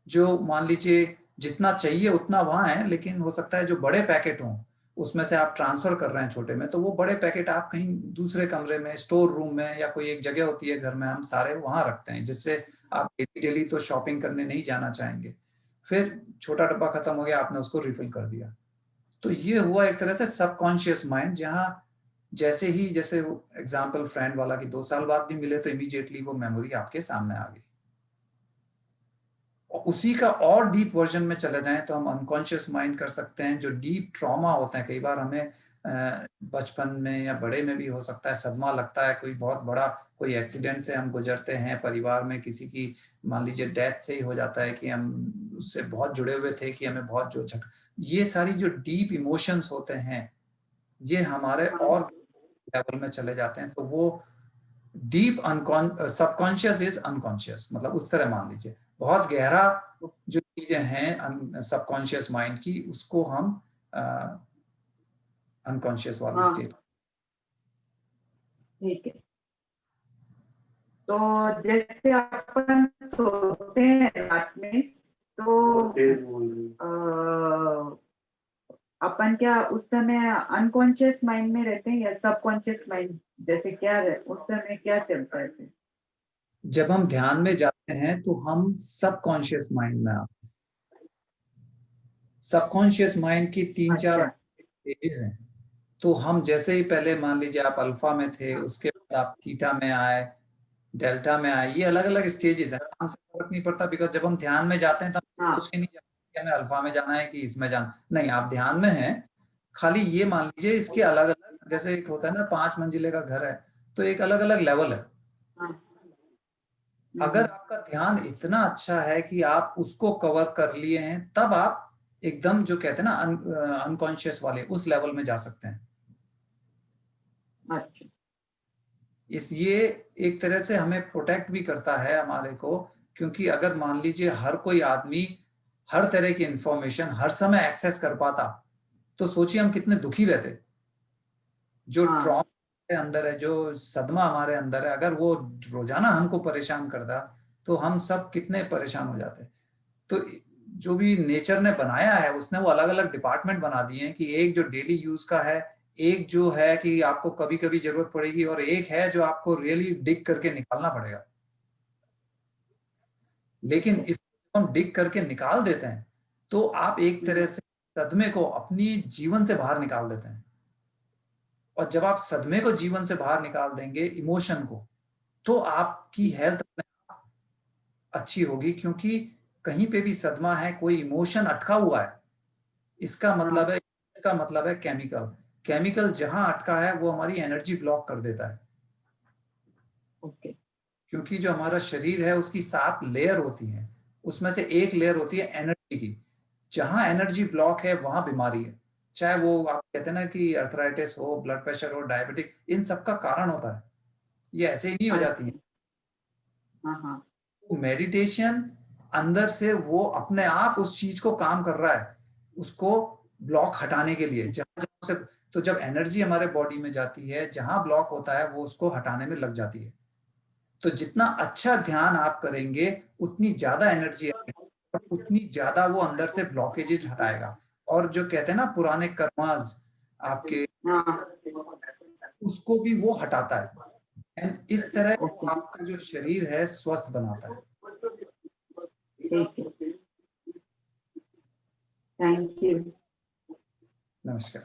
जो मान लीजिए जितना चाहिए उतना वहां है, लेकिन हो सकता है जो बड़े पैकेट हों उसमें से आप ट्रांसफर कर रहे हैं छोटे में, तो वो बड़े पैकेट आप कहीं दूसरे कमरे में, स्टोर रूम में, या कोई एक जगह होती है घर में, हम सारे वहां रखते हैं, जिससे आप डेली डेली तो शॉपिंग करने नहीं जाना चाहेंगे। फिर छोटा डब्बा खत्म हो गया, आपने उसको रिफिल कर दिया। तो ये हुआ एक तरह से सबकॉन्शियस माइंड, जहाँ जैसे ही, जैसे एग्जाम्पल फ्रेंड वाला कि 2 साल बाद भी मिले तो इमीडिएटली वो मेमोरी आपके सामने आ गई। और उसी का और डीप वर्जन में चले जाएं तो हम अनकॉन्शियस माइंड कर सकते हैं। जो डीप ट्रॉमा होते हैं, कई बार हमें बचपन में या बड़े में भी हो सकता है, सदमा लगता है, कोई बहुत बड़ा कोई एक्सीडेंट से हम गुजरते हैं, परिवार में किसी की मान लीजिए डेथ से ही हो जाता है कि हम उससे बहुत जुड़े हुए थे कि हमें बहुत जो झक, ये सारी जो डीप इमोशंस होते हैं, ये हमारे हाँ और लेवल में चले जाते हैं। तो वो डीप सबकॉन्शियस इज अनकॉन्शियस, मतलब उस तरह मान लीजिए बहुत गहरा जो चीजें हैं सबकॉन्शियस माइंड की, उसको हम अनकॉन्शियस वाली हाँ स्टेट। ठीक है। तो जैसे अपन सोते हैं रात में तो अपन क्या उस समय अनकॉन्शियस माइंड में रहते हैं या सबकॉन्शियस माइंड, जैसे क्या उस समय क्या चलता है फिर? जब हम ध्यान में जाते हैं तो हम सबकॉन्शियस माइंड में आते हैं। सबकॉन्शियस माइंड की 3-4 अच्छा। स्टेजेस हैं। तो हम जैसे ही पहले मान लीजिए आप अल्फा में थे, उसके बाद आप थीटा में आए, डेल्टा में आए, ये अलग अलग स्टेजेस हैं। नाम से फर्क नहीं पड़ता, बिकॉज जब हम ध्यान में जाते हैं तो हम हाँ सोच के नहीं जाते कि हमें अल्फा में जाना है कि इसमें जाना, नहीं, आप ध्यान में हैं। खाली ये मान लीजिए इसके अलग अलग, जैसे एक होता है ना 5 मंजिले का घर है, तो एक अलग अलग लेवल है। हाँ। अगर आपका ध्यान इतना अच्छा है कि आप उसको कवर कर लिए हैं, तब आप एकदम जो कहते हैं ना अनकॉन्शियस वाले उस लेवल में जा सकते हैं। अच्छा। ये एक तरह से हमें प्रोटेक्ट भी करता है हमारे को, क्योंकि अगर मान लीजिए हर कोई आदमी हर तरह की इंफॉर्मेशन हर समय एक्सेस कर पाता, तो सोचिए हम कितने दुखी रहते। जो हाँ ट्रॉमा अंदर है, जो सदमा हमारे अंदर है, अगर वो रोजाना हमको परेशान करता, तो हम सब कितने परेशान हो जाते। तो जो भी नेचर ने बनाया है, उसने वो अलग अलग डिपार्टमेंट बना दिए हैं कि एक जो डेली यूज का है, एक जो है कि आपको कभी कभी जरूरत पड़ेगी, और एक है जो आपको रियली डिग करके निकालना पड़ेगा। लेकिन इसको हम डिग करके निकाल देते हैं तो आप एक तरह से सदमे को अपनी जीवन से बाहर निकाल देते हैं। और जब आप सदमे को जीवन से बाहर निकाल देंगे, इमोशन को, तो आपकी हेल्थ अच्छी होगी, क्योंकि कहीं पे भी सदमा है, कोई इमोशन अटका हुआ है, इसका मतलब है, केमिकल। केमिकल जहां अटका है वो हमारी एनर्जी ब्लॉक कर देता है। ओके। क्योंकि जो हमारा शरीर है उसकी 7 लेयर होती हैं, उसमें से एक लेयर होती है एनर्जी की। जहां एनर्जी ब्लॉक है वहां बीमारी है। चाहे वो आप कहते हैं ना कि अर्थराइटिस हो, ब्लड प्रेशर हो, डायबिटिक, इन सब का कारण होता है। ये ऐसे ही नहीं हो जाती है। हाँ हाँ। मेडिटेशन अंदर से वो अपने आप उस चीज को काम कर रहा है, उसको ब्लॉक हटाने के लिए। जहां जहां से, तो जब एनर्जी हमारे बॉडी में जाती है, जहां ब्लॉक होता है वो उसको हटाने में लग जाती है। तो जितना अच्छा ध्यान आप करेंगे, उतनी ज्यादा एनर्जी आएगी और उतनी ज्यादा वो अंदर से ब्लॉकेजेज हटाएगा। और जो कहते हैं ना पुराने कर्मास आपके, हाँ। उसको भी वो हटाता है। एंड इस तरह ओके। आपका जो शरीर है स्वस्थ बनाता है। ठीक है। Thank you. नमस्कार।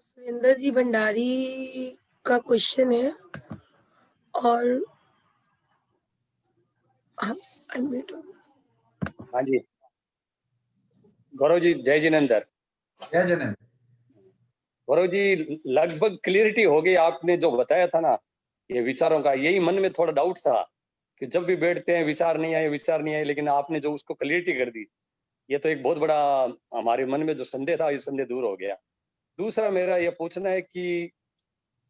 सुरेंद्र जी भंडारी का क्वेश्चन है, और आप अनम्यूट हो। हाँ जी, गौरव जी, जय जिनेंद्र। जय जिनेंद्र। गौरव जी, लगभग क्लियरिटी हो गई। आपने जो बताया था ना ये विचारों का, यही मन में थोड़ा डाउट था कि जब भी बैठते हैं विचार नहीं आए, लेकिन आपने जो उसको क्लियरिटी कर दी, ये तो एक बहुत बड़ा हमारे मन में जो संदेह था, ये संदेह दूर हो गया। दूसरा मेरा ये पूछना है कि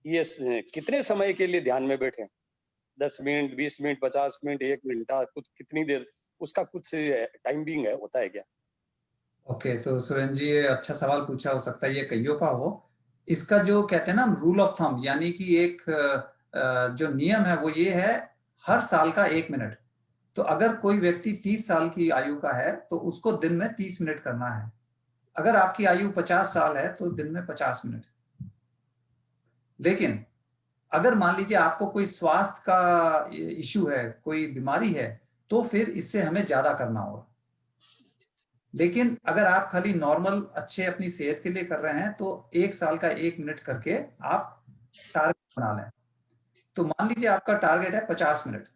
ये कितने समय के लिए ध्यान में बैठे? 10 मिनट, 20 मिनट, 50 मिनट, 1 घंटा, कुछ कितनी देर, उसका कुछ टाइमिंग है, होता है क्या? ओके, तो सुरेंद्र जी ये अच्छा सवाल पूछा, हो सकता है ये कईयों का हो। इसका जो कहते हैं ना रूल ऑफ थंब, यानी कि एक जो नियम है वो ये है, हर साल का 1 मिनट। तो अगर कोई व्यक्ति 30 साल की आयु का है तो उसको दिन में 30 मिनट करना है। अगर आपकी आयु 50 साल है तो दिन में 50 मिनट। लेकिन अगर मान लीजिए आपको कोई स्वास्थ्य का इश्यू है, कोई बीमारी है, तो फिर इससे हमें ज्यादा करना होगा। लेकिन अगर आप खाली नॉर्मल अच्छे अपनी सेहत के लिए कर रहे हैं तो 1 साल का 1 मिनट करके आप टारगेट बना लें। तो मान लीजिए आपका टारगेट है 50 मिनट,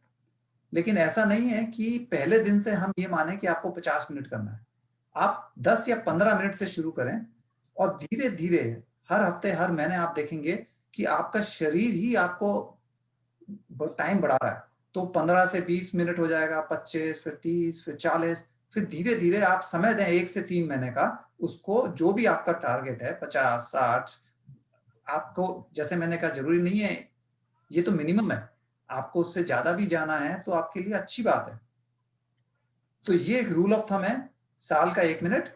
लेकिन ऐसा नहीं है कि पहले दिन से हम ये माने कि आपको 50 मिनट करना है। आप 10 या 15 मिनट से शुरू करें, और धीरे धीरे हर हफ्ते हर महीने आप देखेंगे कि आपका शरीर ही आपको टाइम बढ़ा रहा है। तो 15 से 20 मिनट हो जाएगा, 25, फिर 30, फिर 40, फिर धीरे धीरे आप समय दें 1 से 3 महीने का। उसको जो भी आपका टारगेट है 50, 60, आपको जैसे मैंने कहा जरूरी नहीं है, ये तो मिनिमम है। आपको उससे ज्यादा भी जाना है तो आपके लिए अच्छी बात है। तो ये एक रूल ऑफ थंब है, साल का 1 मिनट।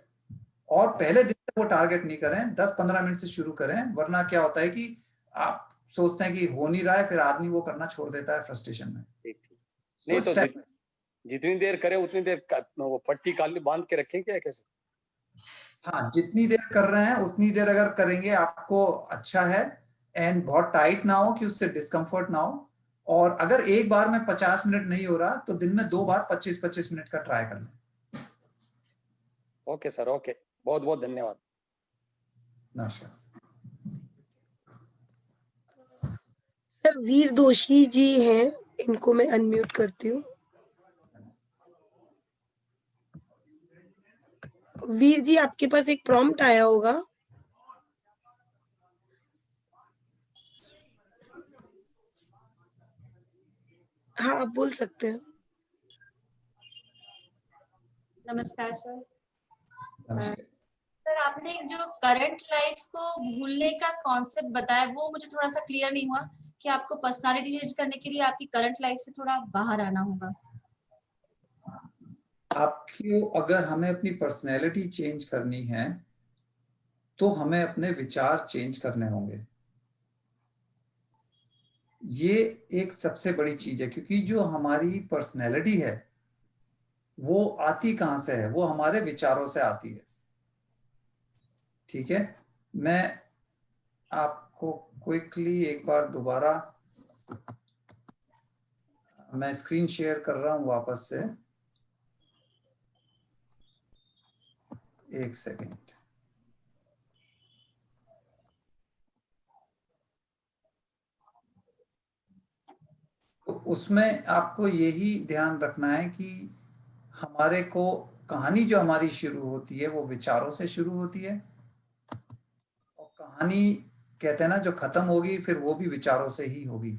और पहले दिन से वो टारगेट नहीं करें, 10-15 मिनट से शुरू करें, वरना क्या होता है कि आप सोचते हैं कि हो नहीं रहा है, फिर आदमी वो करना छोड़ देता है फ्रस्ट्रेशन में। ठीक। नहीं तो स्टेप, जितनी देर करे उतनी देर वो पट्टी काली बांध के रखें क्या, कैसे? हाँ, जितनी देर कर रहे हैं उतनी देर अगर करेंगे आपको अच्छा है। एंड बहुत टाइट ना हो कि उससे डिस्कम्फर्ट ना हो। और अगर एक बार में 50 मिनट नहीं हो रहा तो दिन में 2 बार 25-25 मिनट का ट्राई कर लें। ओके सर, ओके, बहुत बहुत धन्यवाद। नमस्कार। सर वीर दोषी जी हैं, इनको मैं अनम्यूट करती हूँ। वीर जी, आपके पास एक प्रॉम्प्ट आया होगा। हाँ, आप बोल सकते हैं। नमस्कार सर। नमस्कार। सर आपने जो करंट लाइफ को भूलने का कॉन्सेप्ट बताया वो मुझे थोड़ा सा क्लियर नहीं हुआ कि आपको पर्सनालिटी चेंज करने के लिए आपकी करंट लाइफ से थोड़ा बाहर आना होगा। आपकी अगर हमें अपनी पर्सनैलिटी चेंज करनी है तो हमें अपने विचार चेंज करने होंगे। ये एक सबसे बड़ी चीज है, क्योंकि जो हमारी पर्सनैलिटी है वो आती कहाँ से है? वो हमारे विचारों से आती है। ठीक है, मैं आपको क्विकली एक बार दोबारा मैं स्क्रीन शेयर कर रहा हूं वापस से, एक सेकेंड। तो उसमें आपको यही ध्यान रखना है कि हमारे को कहानी जो हमारी शुरू होती है वो विचारों से शुरू होती है, और कहानी कहते हैं ना जो खत्म होगी फिर वो भी विचारों से ही होगी।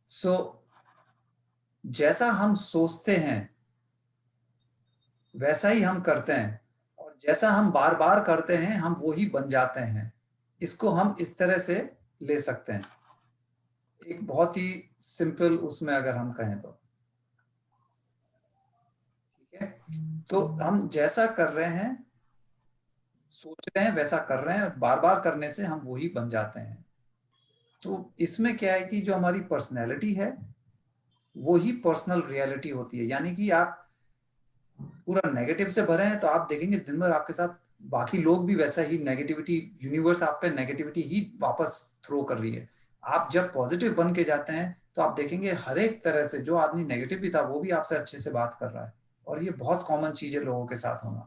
सो जैसा हम सोचते हैं वैसा ही हम करते हैं, और जैसा हम बार बार करते हैं हम वो ही बन जाते हैं। इसको हम इस तरह से ले सकते हैं, एक बहुत ही सिंपल उसमें अगर हम कहें तो। ठीक है, तो हम जैसा कर रहे हैं, सोच रहे हैं वैसा कर रहे हैं, बार बार करने से हम वही बन जाते हैं। तो इसमें क्या है कि जो हमारी पर्सनैलिटी है वो ही पर्सनल रियलिटी होती है। यानी कि आप पूरा नेगेटिव से भरे हैं तो आप देखेंगे दिन भर आपके साथ बाकी लोग भी वैसा ही नेगेटिविटी, यूनिवर्स आप पे नेगेटिविटी ही वापस थ्रो कर रही है। आप जब पॉजिटिव बन के जाते हैं तो आप देखेंगे हर एक तरह से जो आदमी नेगेटिव भी था वो भी आपसे अच्छे से बात कर रहा है। और ये बहुत कॉमन चीज है लोगों के साथ होना,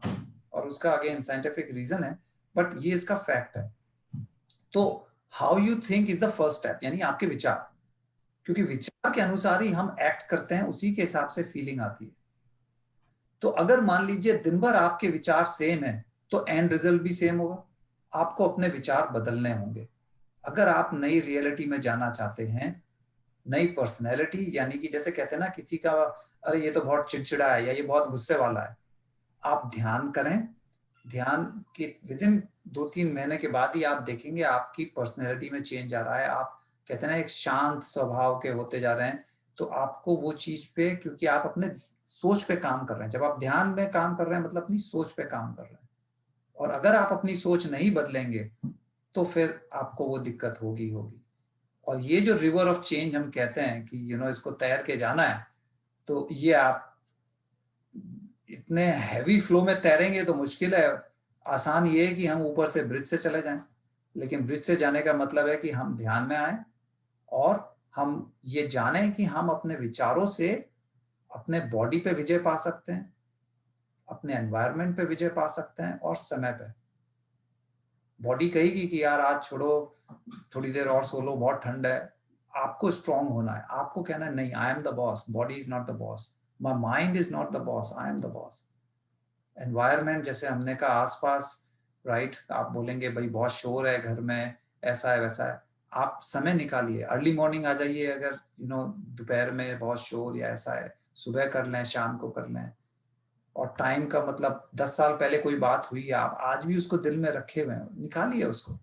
और उसका अगेन साइंटिफिक रीजन है, बट ये इसका फैक्ट है। तो how you think is the first step, यानी आपके विचार, क्योंकि विचार के अनुसार ही हम एक्ट करते हैं, उसी के हिसाब से फीलिंग आती है। तो अगर मान लीजिए दिन भर आपके विचार सेम है तो एंड रिजल्ट भी सेम होगा। आपको अपने विचार बदलने होंगे अगर आप नई रियलिटी में जाना चाहते हैं। नई पर्सनैलिटी, यानी कि जैसे कहते हैं ना किसी का, अरे ये तो बहुत चिड़चिड़ा है या ये बहुत गुस्से वाला है, आप ध्यान करें। ध्यान के विद इन 2-3 महीने के बाद ही आप देखेंगे आपकी पर्सनैलिटी में चेंज आ रहा है। आप कहते हैं ना एक शांत स्वभाव के होते जा रहे हैं। तो आपको वो चीज पे, क्योंकि आप अपने सोच पे काम कर रहे हैं, जब आप ध्यान में काम कर रहे हैं मतलब अपनी सोच पे काम कर रहे हैं। और अगर आप अपनी सोच नहीं बदलेंगे तो फिर आपको वो दिक्कत होगी होगी। और ये जो रिवर ऑफ चेंज हम कहते हैं कि इसको तैर के जाना है, तो ये आप इतने हैवी फ्लो में तैरेंगे तो मुश्किल है। आसान ये है कि हम ऊपर से ब्रिज से चले जाएं, लेकिन ब्रिज से जाने का मतलब है कि हम ध्यान में आए और हम ये जाने कि हम अपने विचारों से अपने बॉडी पे विजय पा सकते हैं, अपने एनवायरनमेंट पे विजय पा सकते हैं, और समय पे। बॉडी कहेगी कि यार आज छोड़ो, थोड़ी देर और सो लो, बहुत ठंड है। आपको स्ट्रांग होना है, आपको कहना है नहीं, आई am the boss, body is not the boss, my mind is not the boss, I am the boss. Environment, जैसे हमने कहा आसपास, राइट, आप बोलेंगे भाई बहुत शोर है घर में, ऐसा है वैसा है। आप समय निकालिए, अर्ली मॉर्निंग आ जाइए, अगर दोपहर में बहुत शोर या ऐसा है, सुबह कर लें, शाम को कर लें। और टाइम का मतलब 10 साल पहले कोई बात हुई है, आप आज भी उसको दिल में रखे हुए हैं, निकालिए उसको,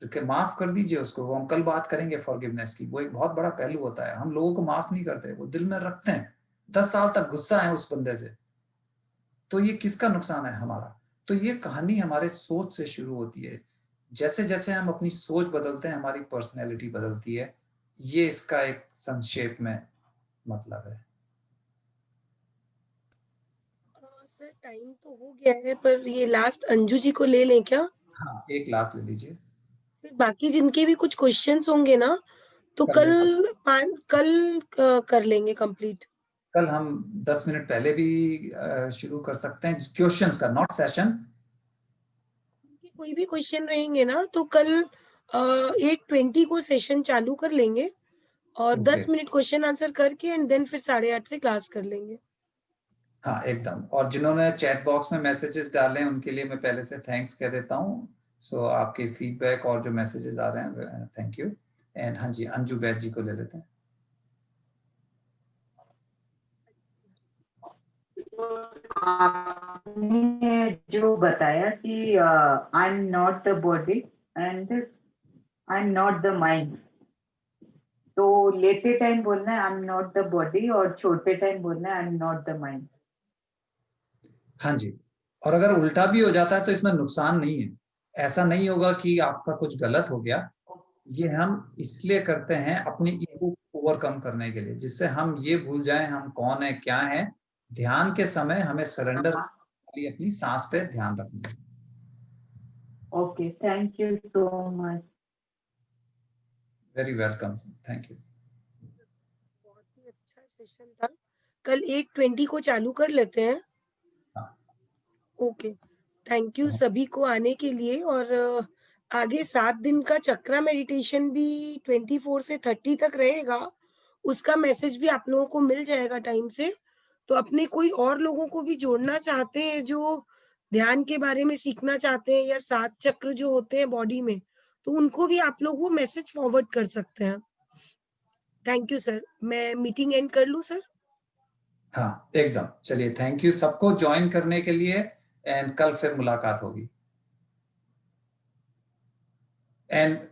क्योंकि माफ कर दीजिए उसको। वो हम कल बात करेंगे फॉरगिवनेस की, वो एक बहुत बड़ा पहलू होता है। हम लोगों को माफ नहीं करते, वो दिल में रखते हैं, 10 साल तक गुस्सा है उस बंदे से। तो ये किसका नुकसान है? हमारा। तो ये कहानी हमारे सोच से शुरू होती है। जैसे जैसे हम अपनी सोच बदलते हैं हमारी पर्सनैलिटी बदलती है। ये इसका एक संक्षेप में मतलब है। सर टाइम तो हो गया है, पर ये लास्ट अंजू जी को ले लें क्या? हाँ, एक लास्ट ले लीजिए। फिर बाकी जिनके भी कुछ क्वेश्चंस होंगे ना, तो कर ले कल कर लेंगे कंप्लीट। कल हम 10 मिनट पहले भी शुरू कर सकते हैं क्वेश्चंस का, नॉट सेशन। कोई भी क्वेश्चन रहेंगे ना तो कल 8:20 को सेशन चालू कर लेंगे और ओके 10 मिनट क्वेश्चन आंसर करके एंड देन फिर 8:30 से क्लास कर लेंगे। हाँ एकदम। और जिन्होंने चैट बॉक्स में मैसेजेस डाले हैं उनके लिए मैं पहले से थैंक्स कह देता हूँ। सो आपके फीडबैक और जो मैसेजेस आ रहे हैं थैंक यू। एंड हाँ जी, अंजू बैद जी को ले लेते हैं। आपने जो बताया कि I am not the body and I am not the mind, तो लेते टाइम बोलना है I am not the body और छोटे टाइम बोलना है I am not the mind. हाँ जी। और अगर उल्टा भी हो जाता है तो इसमें नुकसान नहीं है। ऐसा नहीं होगा कि आपका कुछ गलत हो गया। ये हम इसलिए करते हैं अपनी ईगो को ओवरकम करने के लिए, जिससे हम ये भूल जाएं हम कौन है क्या है। ध्यान के समय हमें सरेंडर वाली अपनी सांस पे ध्यान रखना है। Okay, thank you so much. Very welcome, thank you. बहुत ही अच्छा सेशन था। कल 8:20 को चालू कर लेते हैं। हाँ। ओके, थैंक यू सभी को आने के लिए। और आगे 7 दिन का चक्रा मेडिटेशन भी 24 से 30 तक रहेगा। उसका मैसेज भी आप लोगों को मिल जाएगा टाइम से। तो अपने कोई और लोगों को भी जोड़ना चाहते हैं जो ध्यान के बारे में सीखना चाहते हैं या 7 चक्र जो होते हैं बॉडी में, तो उनको भी आप लोग वो मैसेज फॉरवर्ड कर सकते हैं। Thank you sir. मैं मीटिंग एंड कर लूं सर? हाँ एकदम। चलिए, थैंक यू सबको ज्वाइन करने के लिए। एंड कल फिर मुलाकात होगी। एंड